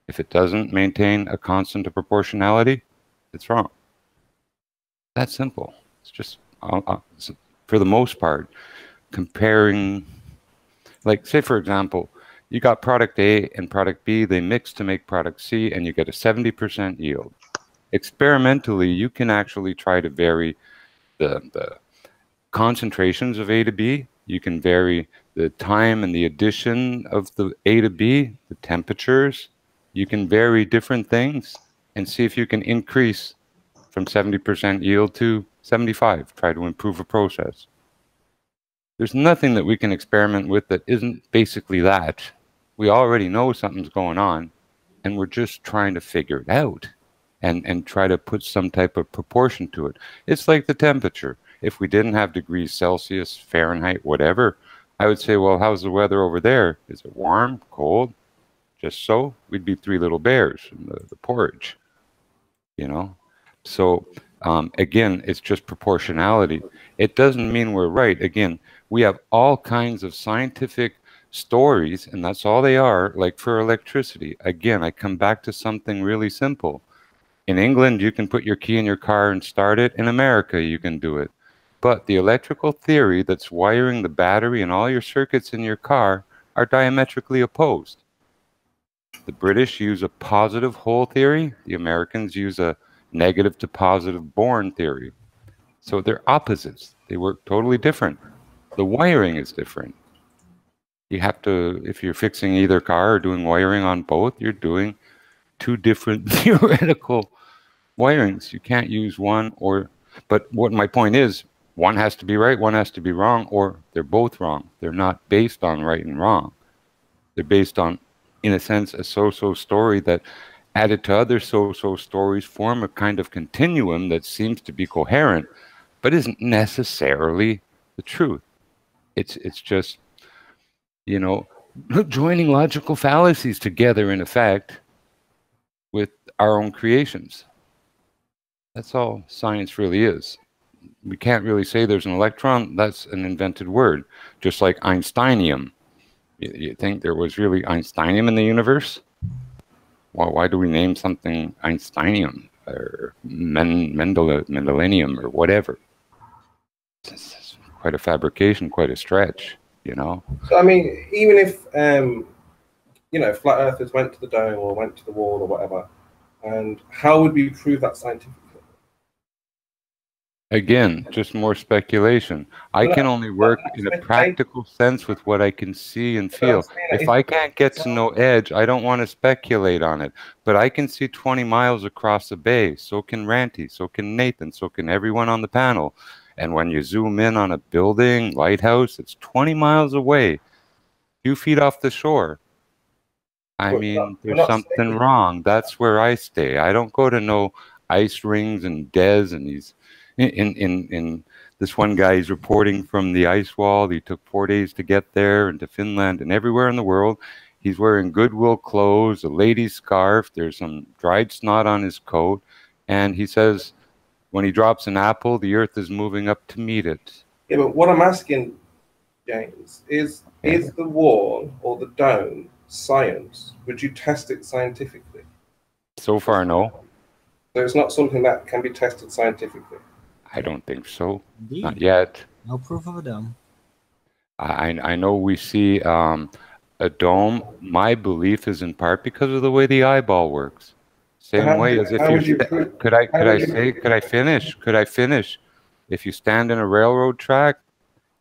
If it doesn't maintain a constant of proportionality, it's wrong. That's simple. It's just, for the most part, comparing, like, say, for example, you got product A and product B, they mix to make product C, and you get a 70% yield. Experimentally, you can actually try to vary the concentrations of A to B. You can vary the time and the addition of the A to B, the temperatures. You can vary different things and see if you can increase from 70% yield to 75. Try to improve a process. There's nothing that we can experiment with that isn't basically that. We already know something's going on, and we're just trying to figure it out and try to put some type of proportion to it. It's like the temperature. If we didn't have degrees Celsius, Fahrenheit, whatever, I would say, well, how's the weather over there? Is it warm, cold? Just so? We'd be three little bears in the porridge, you know? So, again, it's just proportionality. It doesn't mean we're right. Again, we have all kinds of scientific stories, and that's all they are, like for electricity. Again, I come back to something really simple. In England, you can put your key in your car and start it. In America, you can do it. But the electrical theory that's wiring the battery and all your circuits in your car are diametrically opposed. The British use a positive hole theory. The Americans use a negative to positive Born theory. So they're opposites. They work totally different. The wiring is different. You have to, if you're fixing either car or doing wiring on both, you're doing two different theoretical wirings. You can't use one or, but what my point is, one has to be right, one has to be wrong, or they're both wrong. They're not based on right and wrong. They're based on, in a sense, a so-so story that added to other so-so stories form a kind of continuum that seems to be coherent, but isn't necessarily the truth. It's just, you know, joining logical fallacies together, in effect, with our own creations. That's all science really is. We can't really say there's an electron. That's an invented word, just like Einsteinium. You think there was really Einsteinium in the universe? Well, why do we name something Einsteinium or Mendelium or whatever? It's quite a fabrication, quite a stretch, you know? So, I mean, even if, you know, flat earthers went to the dome or went to the wall or whatever, and how would we prove that scientifically? Again, just more speculation. I can only work in a practical sense with what I can see and feel. If I can't get to no edge, I don't want to speculate on it. But I can see 20 miles across the bay. So can Ranty. So can Nathan. So can everyone on the panel. And when you zoom in on a building, lighthouse, it's 20 miles away, a few feet off the shore. I mean, there's something wrong. That's where I stay. I don't go to no ice rings and Des and these. In this one guy, he's reporting from the ice wall. He took 4 days to get there and to Finland and everywhere in the world. He's wearing Goodwill clothes, a lady's scarf. There's some dried snot on his coat. And he says when he drops an apple, the earth is moving up to meet it. Yeah, but what I'm asking, James, is the wall or the dome science? Would you test it scientifically? So far, no. So it's not something that can be tested scientifically? I don't think so. Indeed. Not yet. No proof of a dome. I know we see a dome. My belief is in part because of the way the eyeball works. Same way as if you could I finish? If you stand in a railroad track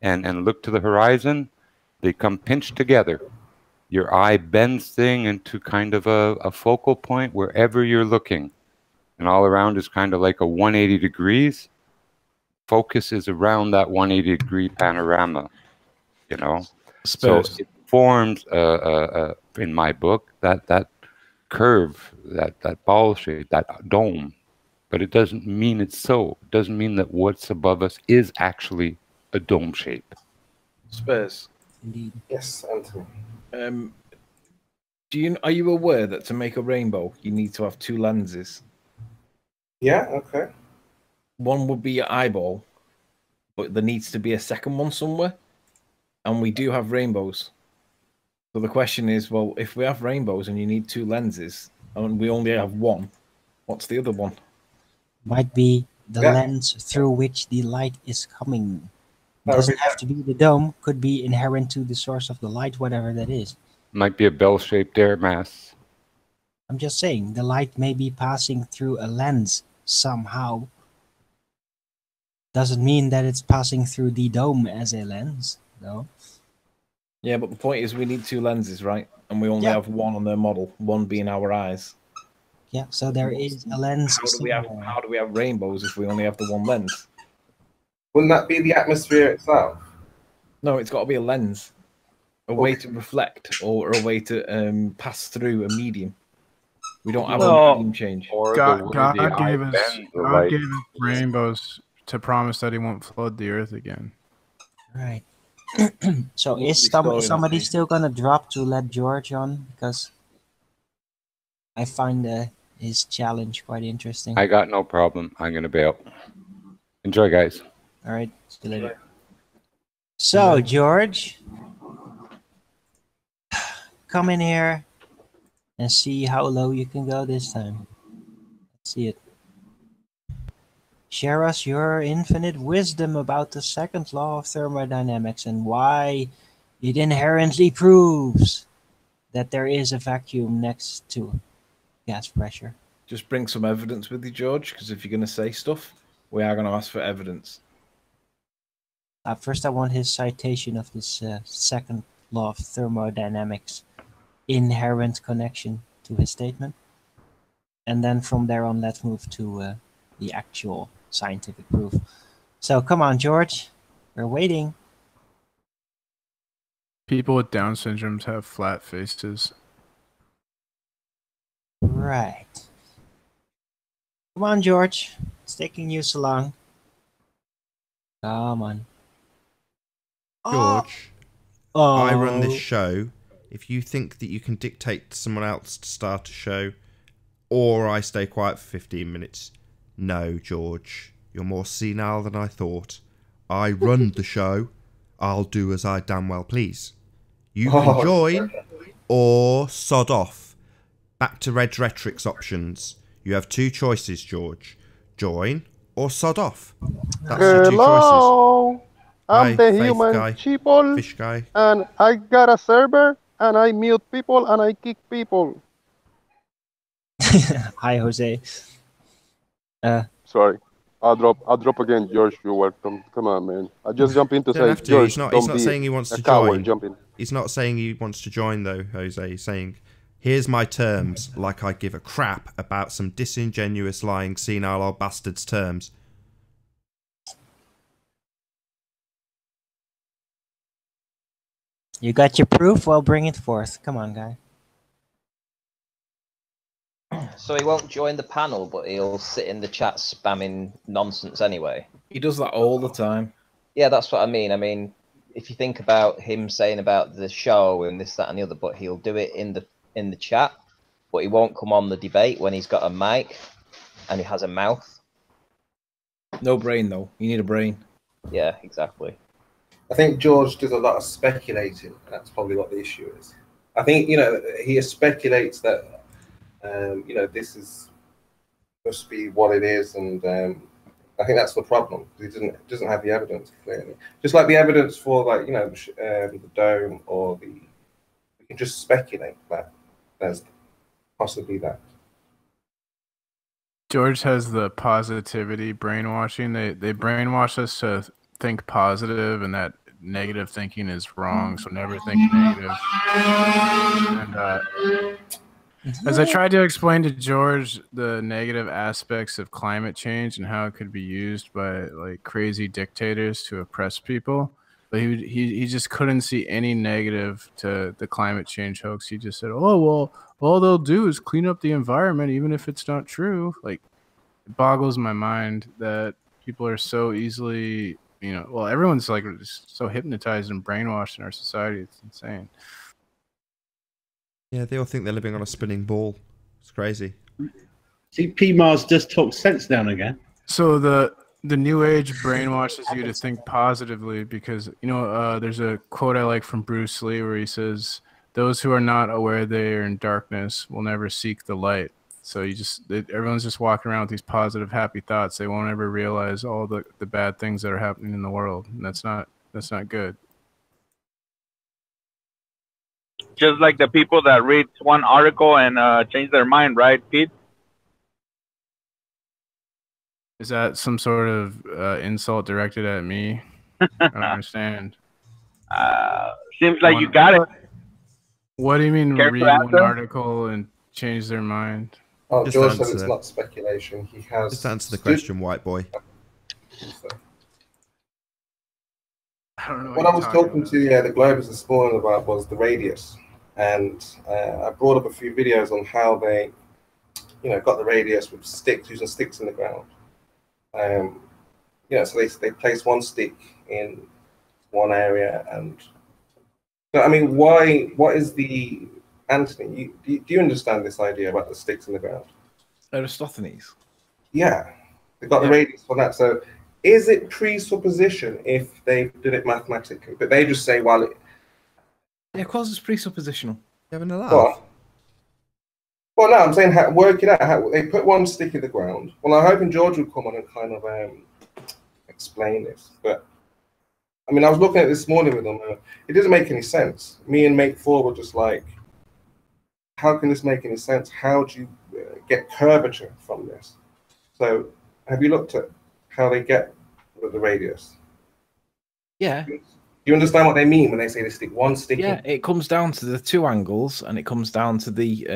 and look to the horizon, they come pinched together. Your eye bends thing into kind of a focal point wherever you're looking. And all around is kind of like a 180 degrees. Focus is around that 180 degree panorama, you know. So it forms, in my book, that curve, that ball shape, that dome. But it doesn't mean it's so. It doesn't mean that what's above us is actually a dome shape. Space. Indeed. Yes, Anthony. Are you aware that to make a rainbow, you need to have two lenses? Yeah. Okay. One would be your eyeball, but there needs to be a second one somewhere. And we do have rainbows. So the question is, well, if we have rainbows and you need two lenses, and we only have one, what's the other one? Might be the Yeah. lens through which the light is coming. It Oh, doesn't yeah. have to be the dome. Could be inherent to the source of the light, whatever that is. Might be a bell-shaped air mass. I'm just saying, the light may be passing through a lens somehow. Doesn't mean that it's passing through the dome as a lens, though. Yeah, but the point is we need two lenses, right? And we only Yeah. have one on their model, one being our eyes. Yeah, so there is a lens. How do we have rainbows if we only have the one lens? Wouldn't that be the atmosphere itself? No, it's got to be a lens, a way to reflect, or a way to pass through a medium. We don't have a medium change. God gave us rainbows to promise that he won't flood the earth again. Right. So is somebody still gonna drop to let George on? Because I find his challenge quite interesting. I got no problem. I'm gonna bail. Enjoy, guys. All right. See you later. So George, come in here and see how low you can go this time. Let's see it. Share us your infinite wisdom about the second law of thermodynamics and why it inherently proves that there is a vacuum next to gas pressure. Just bring some evidence with you, George, because if you're going to say stuff, we are going to ask for evidence. First, I want his citation of this second law of thermodynamics inherent connection to his statement. And then from there on, let's move to the actual scientific proof. So come on, George. We're waiting. People with Down syndromes have flat faces. Right. Come on, George. It's taking you so long. Come on. George, Oh. I run this show. If you think that you can dictate to someone else to start a show, or I stay quiet for 15 minutes, no, George. You're more senile than I thought. I run the show. I'll do as I damn well please. You can join or sod off. Back to Red Rhetoric's options. You have two choices, George. Join or sod off. That's your two choices. Hello, I'm Hi, the Faith human guy. sheeple, Fish guy. and I got a server, and I mute people, and I kick people. Hi, Jose. Sorry, I'll drop again, George. You're welcome. Come on, man. I just jump in to Don't say, have to. George, He's not don't be saying he wants a to coward. join. Jump in. He's not saying he wants to join, though, Jose. He's saying, here's my terms, like I give a crap about some disingenuous, lying, senile old bastard's terms. You got your proof? Well, bring it forth. Come on, guy. So he won't join the panel, but he'll sit in the chat spamming nonsense anyway. He does that all the time. Yeah, that's what I mean. I mean, if you think about him saying about the show and this, that, and the other, but he'll do it in the chat, but he won't come on the debate when he's got a mic and he has a mouth. No brain, though. You need a brain. Yeah, exactly. I think George does a lot of speculating. That's probably what the issue is. I think, he speculates that, this must be what it is, and I think that's the problem. He doesn't have the evidence clearly. Just like the evidence for, the dome or we can just speculate that there's possibly that. George has the positivity brainwashing. They brainwash us to think positive, and that negative thinking is wrong. So never think negative. And as I tried to explain to George the negative aspects of climate change and how it could be used by like crazy dictators to oppress people, but he just couldn't see any negative to the climate change hoax. He just said, "Oh well, all they'll do is clean up the environment, even if it's not true." Like, it boggles my mind that people are so easily, everyone's like so hypnotized and brainwashed in our society. It's insane. Yeah, they all think they're living on a spinning ball. It's crazy. See, PMARS does talk sense now and again. So the new age brainwashes you to think positively because there's a quote I like from Bruce Lee where he says, "Those who are not aware they are in darkness will never seek the light." So everyone's just walking around with these positive, happy thoughts. They won't ever realize all the bad things that are happening in the world, and that's not good. Just like the people that read one article and change their mind, right, Pete? Is that some sort of insult directed at me? I don't understand. Seems like you got it. What do you mean Care to read one answer? article and change their mind? Oh, Just George said answer. it's not speculation. He has. Just answer the question, white boy. I don't know What I was talking to the Globers this morning about was the radius, and I brought up a few videos on how they, got the radius with sticks, using sticks in the ground. So they place one stick in one area, and I mean, why? What is the Anthony? Do you understand this idea about the sticks in the ground? Aristophanes. Yeah, they got the radius for that. So, is it presupposition if they did it mathematically? But they just say, well, yeah, of course it's presuppositional. Having a laugh. Well, no, I'm saying work it out. How, they put one stick in the ground. Well, I'm hoping George would come on and kind of explain this. But I mean, I was looking at it this morning with them. It doesn't make any sense. Me and Mate 4 were just like, how can this make any sense? How do you get curvature from this? So, have you looked at how they get the radius? Yeah. Do you understand what they mean when they say they stick one stick? Yeah, it comes down to the two angles, and it comes down to the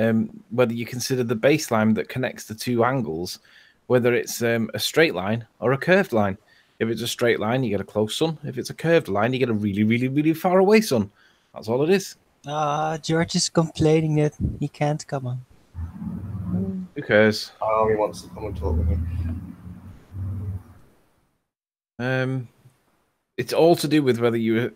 whether you consider the baseline that connects the two angles, whether it's a straight line or a curved line. If it's a straight line, you get a close sun. If it's a curved line, you get a really, really, really far away sun. That's all it is. George is complaining that he can't come on. Who cares? Oh, he wants to come and talk with me. It's all to do with whether you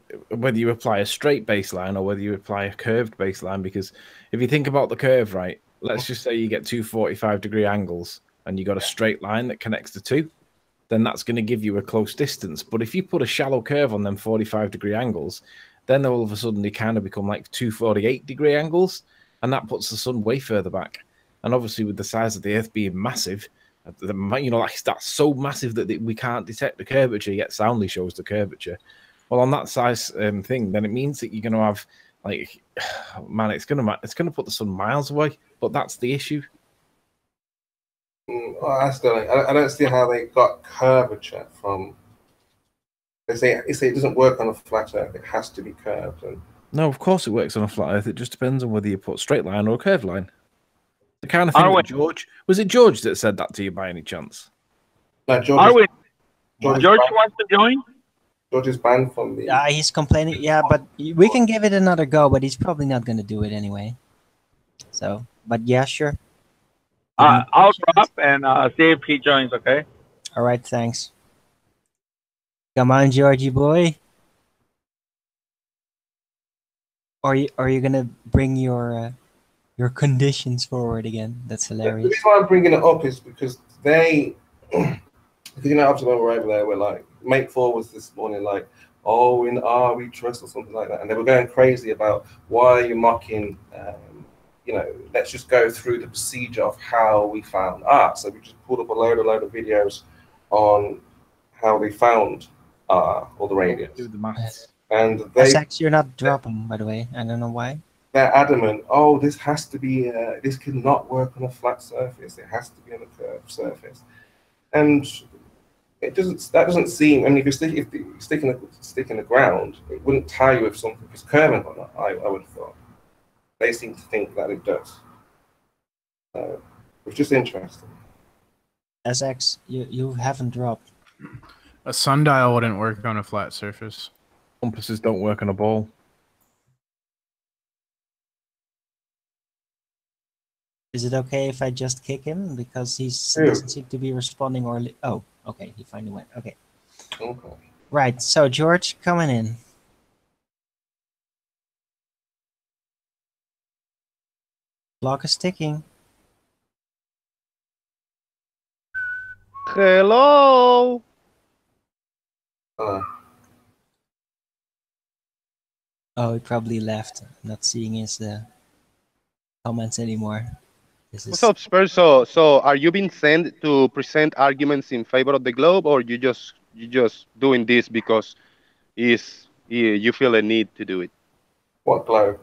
apply a straight baseline or whether you apply a curved baseline. Because if you think about the curve, right, let's just say you get two 45-degree angles and you got a straight line that connects the two, then that's going to give you a close distance. But if you put a shallow curve on them 45-degree angles, then all of a sudden they kind of become like two 48-degree angles, and that puts the sun way further back. And obviously, with the size of the Earth being massive, like that's so massive that we can't detect the curvature, yet soundly shows the curvature. Well, on that size thing, then it means that you're going to have like, man, it's going to put the sun miles away. But that's the issue. I don't see how they got curvature from. They say it doesn't work on a flat Earth; it has to be curved. And no, of course it works on a flat Earth. It just depends on whether you put a straight line or a curved line. The kind of thing that George that said that to you by any chance? No, George wants to join. George is banned from the. Yeah, he's complaining. Yeah, but we can give it another go. But he's probably not going to do it anyway. So, but yeah, sure. I'll drop and see if he joins. Okay. All right. Thanks. Come on, Georgie boy. Are you gonna bring your conditions forward again? That's hilarious. The reason why I'm bringing it up is because they, obviously when we're over there, we're like, Mate 4 was this morning like, oh, in R we trust or something like that, and they were going crazy about why are you mocking. Let's just go through the procedure of how we found art. So we just pulled up a load of videos on how they found all the radius. Do the maths. And you're not dropping, by the way. I don't know why. They're adamant. Oh, this has to be. This cannot work on a flat surface. It has to be on a curved surface. And it doesn't. That doesn't seem. I mean, if you stick in the ground, it wouldn't tell you if something is curving or not. I would have thought. They seem to think that it does. It's just interesting. SX, you haven't dropped. A sundial wouldn't work on a flat surface. Compasses don't work on a ball. Is it okay if I just kick him because he doesn't seem to be responding or? Oh, okay, he finally went. Okay. Right. So George, coming in. Clock is ticking. Hello. Oh, he probably left. Not seeing his comments anymore. This What's is up, Spurs? So are you being sent to present arguments in favor of the globe, or you just doing this because you feel a need to do it? What globe?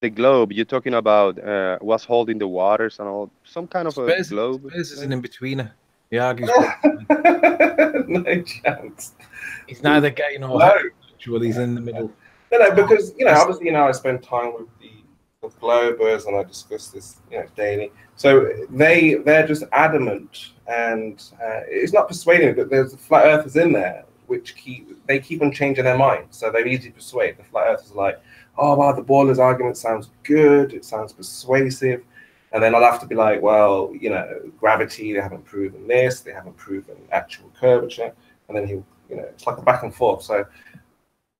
The globe. You're talking about what's holding the waters and all. Some kind of a globe. Spurs is an in-betweener. He argues. No chance. He's neither gay nor No. homosexual. He's in the middle. No, because obviously, I spend time with the Globers and I discuss this, daily. So they're just adamant, and it's not persuading me, but there's flat earthers in there which keep on changing their mind. So they're easy to persuade. The flat earthers are like, oh wow, the Boiler's argument sounds good, it sounds persuasive, and then I'll have to be like, well, gravity, they haven't proven this, they haven't proven actual curvature, and then it's like a back and forth. So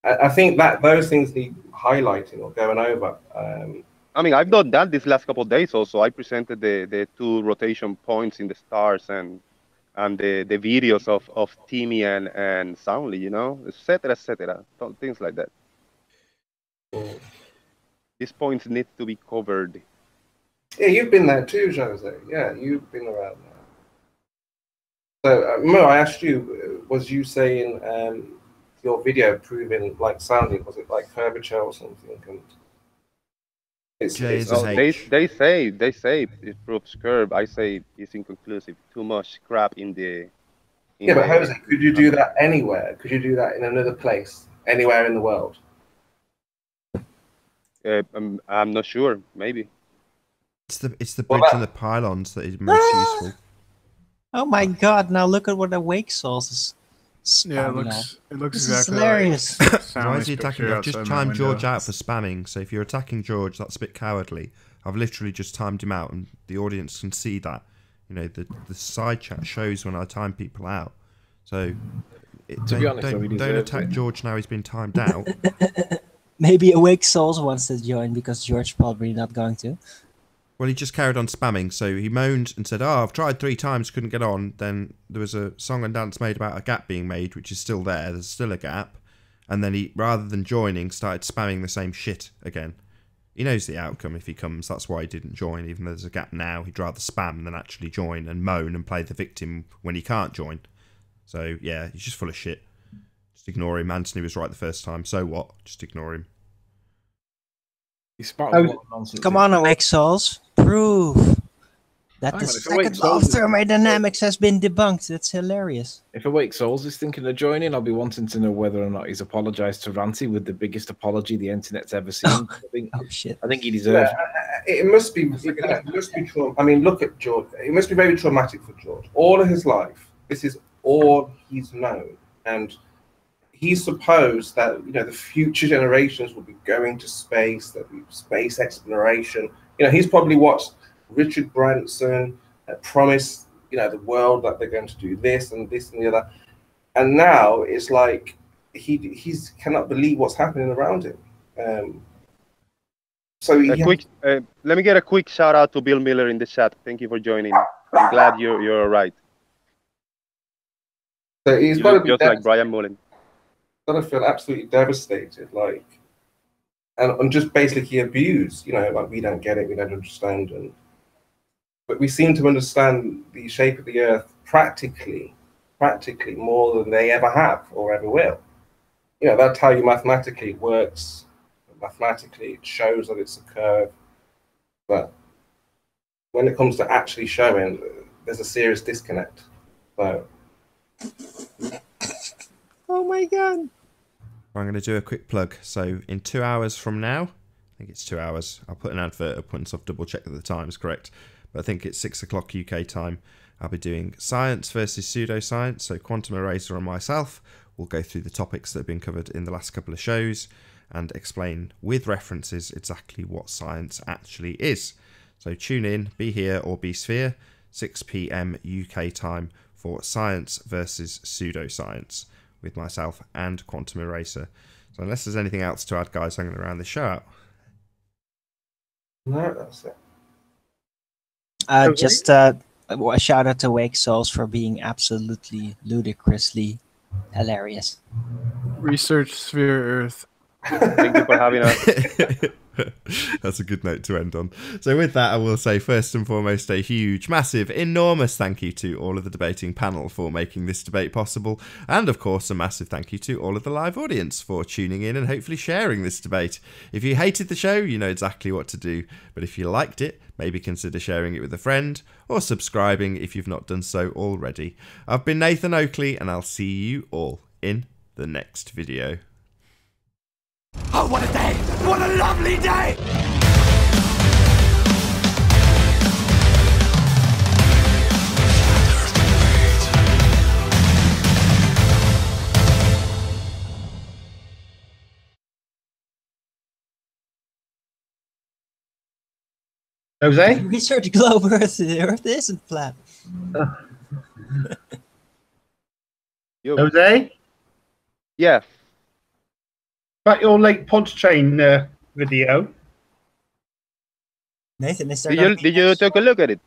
I think that those things need highlighting or going over. I mean, I've done that this last couple of days also. I presented the two rotation points in the stars and the videos of Timmy and Soundly, etc., things like that. These points need to be covered. Yeah, you've been there too, Jose. Yeah, you've been around there. So, Mo, I asked you, was you saying your video proving like Soundly, was it like curvature or something? And they say it proves curve. I say it's inconclusive. Too much crap in the. Yeah, but Jose, could you do that anywhere? Could you do that in another place, anywhere in the world? I'm not sure. Maybe. It's the bridge and the pylons that is most useful. Oh my God! Now look at what Awake Souls is. Yeah, it looks exactly hilarious. Why is he attacking? I've just timed George out for spamming. So if you're attacking George, that's a bit cowardly. I've literally just timed him out, and the audience can see that. The side chat shows when I time people out. So to be honest, don't attack George now. He's been timed out. Maybe Awake Souls wants to join because George probably not going to. Well, he just carried on spamming, so he moaned and said, "Oh, I've tried 3 times, couldn't get on." Then there was a song and dance made about a gap being made, which is still there. There's still a gap. And then he, rather than joining, started spamming the same shit again. He knows the outcome if he comes. That's why he didn't join, even though there's a gap now. He'd rather spam than actually join and moan and play the victim when he can't join. So, yeah, he's just full of shit. Just ignore him. Anthony was right the first time. So what? Just ignore him. Come on, Awake Souls. Prove that the second law of thermodynamics has been debunked. That's hilarious. If Awake Souls is thinking of joining, I'll be wanting to know whether or not he's apologised to Ranty with the biggest apology the internet's ever seen. I think he deserves it. Must be true. I mean, look at George. It must be very traumatic for George. All of his life, this is all he's known, and he supposed that the future generations will be going to space, there'll be space exploration. He's probably watched Richard Branson promise the world that they're going to do this and the other, and now it's like he's cannot believe what's happening around him. So let me get a quick shout out to Bill Miller in the chat. Thank you for joining. I'm glad you're all right. So he's got to be just like Brian Mullen. Got to feel absolutely devastated, and just basically abused. Like we don't get it, we don't understand, but we seem to understand the shape of the Earth practically more than they ever have or ever will. That's how you mathematically works. Mathematically, it shows that it's a curve, but when it comes to actually showing, there's a serious disconnect. So. Oh my God. I'm going to do a quick plug. So in 2 hours from now, I think it's 2 hours. I'll put an advert up once I've double checked that the time is correct. But I think it's 6 o'clock UK time. I'll be doing science versus pseudoscience. So Quantum Eraser and myself will go through the topics that have been covered in the last couple of shows and explain with references exactly what science actually is. So tune in, be here or be sphere, 6 PM UK time for science versus pseudoscience with myself and Quantum Eraser. So unless there's anything else to add, guys, I'm going to round the show out. No, that's it. Just a shout out to Wake Souls for being absolutely ludicrously hilarious. Research Sphere Earth. Thank you for having us. That's a good note to end on. So with that, I will say first and foremost a huge, massive, enormous thank you to all of the debating panel for making this debate possible, and of course a massive thank you to all of the live audience for tuning in and hopefully sharing this debate. If you hated the show, you know exactly what to do, but if you liked it, maybe consider sharing it with a friend or subscribing if you've not done so already. I've been Nathan Oakley, and I'll see you all in the next video. Oh, what a day! What a lovely day! Jose? Research globe Earth. The Earth isn't flat. Jose? Yeah. About your Lake Pontchartrain video. Nathan, is there Did you take a look at it?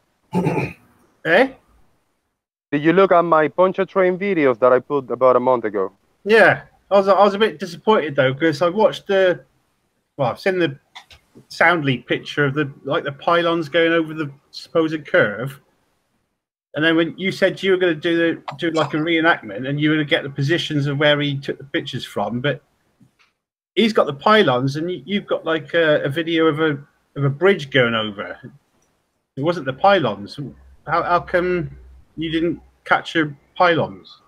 Eh? Did you look at my Pontchartrain videos that I put about a month ago? Yeah. I was a bit disappointed though, because I watched I've seen the Soundly picture of the pylons going over the supposed curve. And then when you said you were going to do like a reenactment and you were going to get the positions of where he took the pictures from, but he's got the pylons and you've got like a video of a bridge going over. It wasn't the pylons. How come you didn't capture pylons?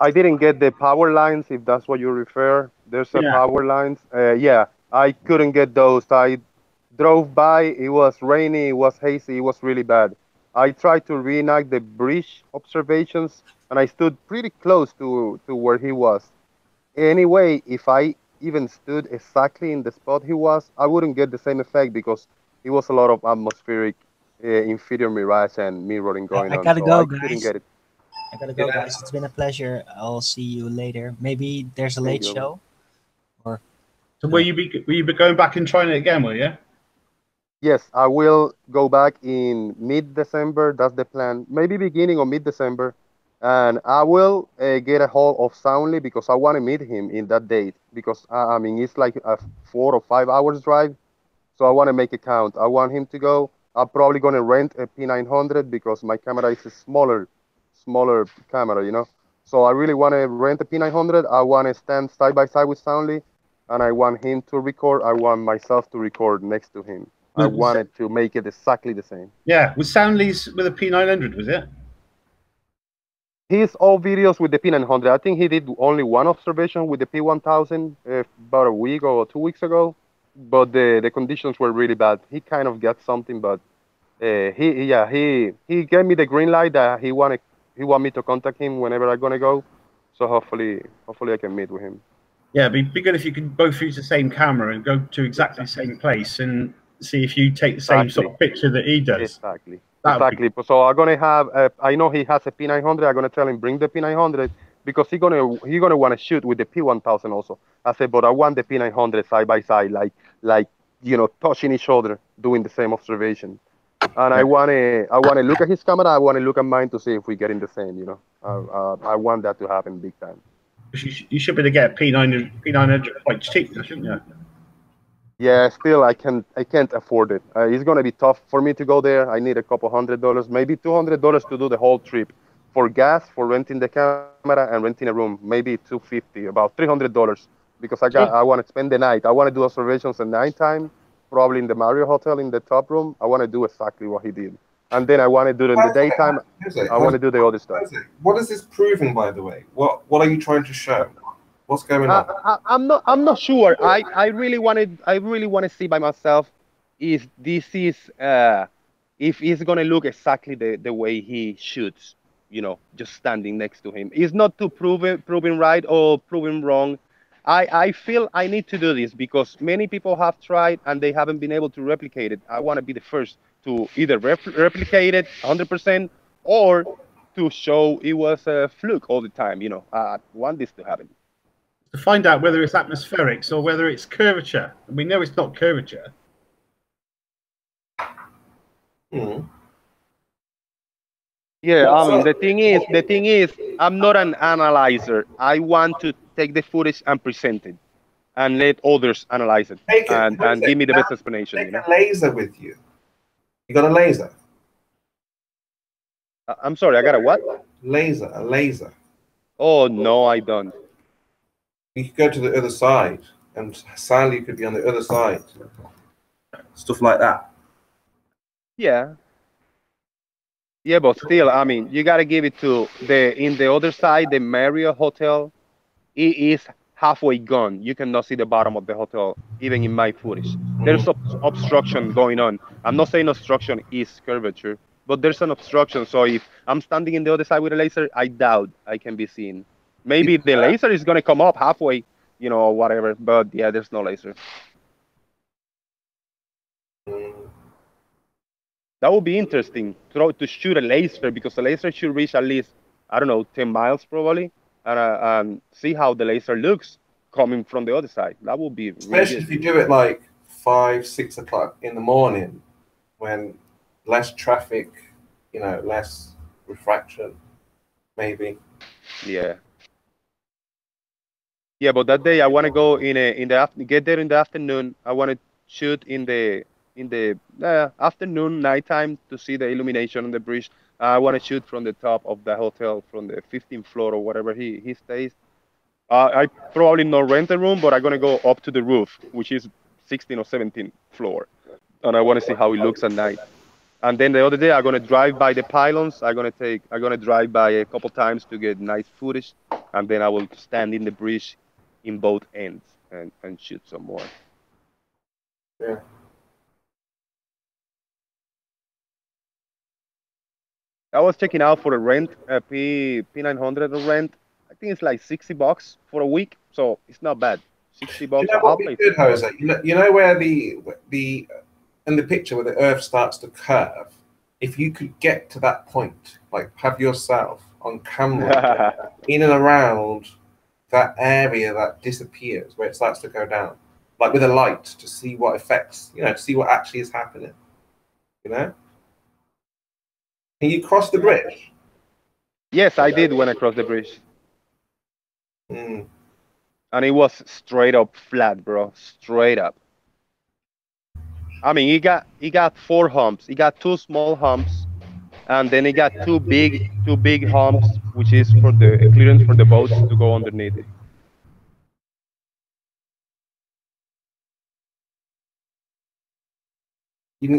I didn't get the power lines, if that's what you refer. There's a power lines. Yeah, I couldn't get those. I drove by. It was rainy. It was hazy. It was really bad. I tried to reenact the bridge observations, and I stood pretty close to where he was. Anyway, if I even stood exactly in the spot he was, I wouldn't get the same effect because it was a lot of atmospheric inferior mirage and mirroring going on. I gotta so go, I guys. couldn't get it. I gotta go, guys. It's been a pleasure. I'll see you later. Maybe there's a late show. Or so will you be going back and trying it again? Will you? Yes, I will go back in mid-December. That's the plan. Maybe beginning or mid-December. And I will get a hold of Soundly because I want to meet him in that date. Because, I mean, it's like a 4 or 5 hours drive. So I want to make it count. I want him to go. I'm probably going to rent a P900 because my camera is a smaller camera, you know. So I really want to rent a P900. I want to stand side by side with Soundly. And I want him to record. I want myself to record next to him. I wanted to make it exactly the same. Yeah, was Soundly's with a P900, was it? His all videos with the P900. I think he did only one observation with the P1000 about a week or 2 weeks ago, but the conditions were really bad. He kind of got something, but he gave me the green light that he want me to contact him whenever I'm gonna go. So hopefully I can meet with him. Yeah, it'd be good if you could both use the same camera and go to exactly the same place and see if you take the same sort of picture that he does. Exactly. So I'm gonna have. I know he has a P900. I'm gonna tell him bring the P900 because he's gonna want to shoot with the P1000 also. I said, but I want the P900 side by side, like touching each other, doing the same observation. And I wanna look at his camera. I wanna look at mine to see if we get in the same. I want that to happen big time. You should be able to get a P900 quite cheap, shouldn't you? Yeah, still I can't afford it. It's gonna be tough for me to go there. I need a couple $100, maybe $200 to do the whole trip, for gas, for renting the camera and renting a room. Maybe $250, about $300, because I want to spend the night. I want to do observations at nighttime, probably in the Marriott Hotel in the top room. I want to do exactly what he did, and then I want to do it in the daytime. I want to do the other stuff. What is this proving, by the way? What are you trying to show? What's going on? I'm not sure. I really want to see by myself if this is if it's gonna look exactly the way he shoots. Just standing next to him. It's not to proving right or proving wrong. I feel I need to do this because many people have tried and they haven't been able to replicate it. I want to be the first to either replicate it 100% or to show it was a fluke all the time. I want this to happen. To find out whether it's atmospherics or whether it's curvature. And we know it's not curvature. Mm. Yeah, What's I mean, that? the thing is, I'm not an analyzer. I want to take the footage and present it, and let others analyze it, Take it. What is and it? give me the Now best explanation. take a laser with you. You got a laser? I'm sorry, I got a what? Laser, a laser. Oh no, I don't. You could go to the other side, and Sally could be on the other side. Stuff like that. Yeah, yeah, but still, I mean, you gotta give it to the in the other side, the Marriott Hotel. It is halfway gone. You cannot see the bottom of the hotel, even in my footage. There's obstruction going on. I'm not saying obstruction is curvature, but there's an obstruction. So if I'm standing in the other side with a laser, I doubt I can be seen. Maybe the laser is gonna come up halfway, or whatever. But yeah, there's no laser. That would be interesting to shoot a laser, because a laser should reach at least, I don't know, 10 miles probably, and see how the laser looks coming from the other side. That would be really Especially good. if you do it like 5, 6 o'clock in the morning, when less traffic, less refraction, maybe. Yeah. Yeah, but that day I want to go get there in the afternoon. I want to shoot in the afternoon, nighttime, to see the illumination on the bridge. I want to shoot from the top of the hotel, from the 15th floor or whatever he stays. I probably not rent a room, but I'm gonna go up to the roof, which is 16 or 17th floor, and I want to see how it looks at night. And then the other day I'm gonna drive by the pylons. I'm gonna drive by a couple times to get nice footage, and then I will stand in the bridge in both ends and shoot some more. Yeah. I was checking out for a rent, a P900 rent. I think it's like $60 for a week, so it's not bad. 60 Do you bucks. know I'll what would pay be good, 60 bucks. Jose? You know where the in the picture where the Earth starts to curve. If you could get to that point, like have yourself on camera in and around that area that disappears, where it starts to go down, like with a light to see what effects, to see what actually is happening. Can you cross the bridge? Yes, I did when I crossed the bridge. Mm. And it was straight up flat, bro. Straight up. I mean, he got 4 humps. He got 2 small humps, and then he got two big humps, which is for the clearance for the boats to go underneath it.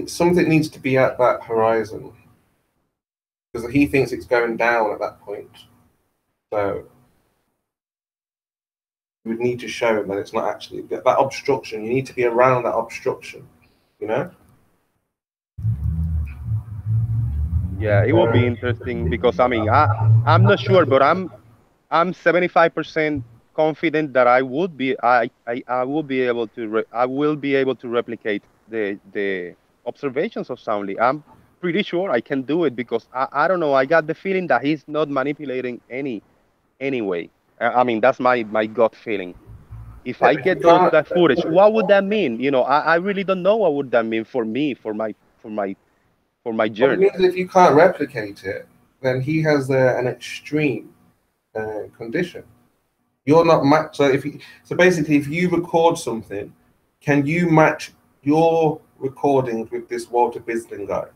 Something needs to be at that horizon because he thinks it's going down at that point. So you would need to show him that it's not actually that obstruction. You need to be around that obstruction, Yeah, it will be interesting because I mean, I'm not sure, but I'm 75% confident that I will be able to replicate the observations of Soundly. I'm pretty sure I can do it because I don't know. I got the feeling that he's not manipulating anyway. I mean, that's my gut feeling. If I get that footage, what would that mean? I really don't know what would that mean for me, for my Well, it journey. means if you can't replicate it, then he has an extreme condition. You're not match. So basically, if you record something, can you match your recordings with this Walter Bislin guy?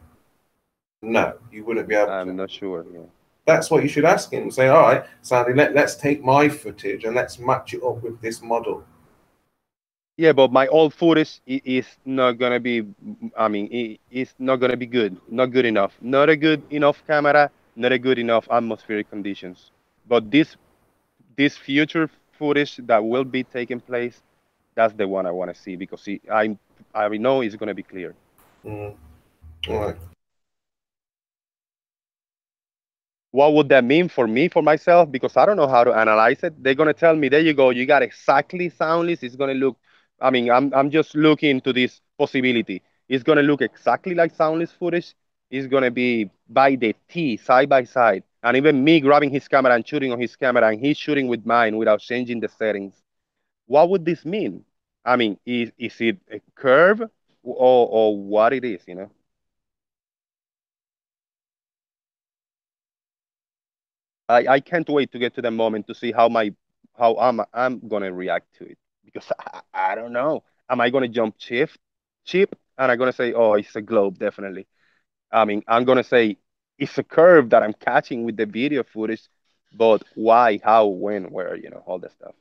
No, you wouldn't be able to. I'm not sure. Yeah. That's what you should ask him. Say, all right, Sandy, let's take my footage and let's match it up with this model. Yeah, but my old footage is not gonna be. I mean, it's not gonna be good. Not good enough. Not a good enough camera. Not a good enough atmospheric conditions. But this future footage that will be taking place, that's the one I want to see because I know it's gonna be clear. All right. What would that mean for me, for myself? Because I don't know how to analyze it. They're gonna tell me, there you go, you got exactly Soundless. It's gonna look. I mean, I'm just looking into this possibility. It's gonna look exactly like Soundless footage. It's gonna be by the T, side by side, and even me grabbing his camera and shooting on his camera, and he's shooting with mine without changing the settings. What would this mean? I mean, is it a curve or what it is? I can't wait to get to the moment to see how I'm gonna react to it, because I don't know. Am I gonna jump chip, and I'm gonna say, oh, it's a globe, definitely. I mean, I'm gonna say it's a curve that I'm catching with the video footage, but why, how, when, where, all that stuff.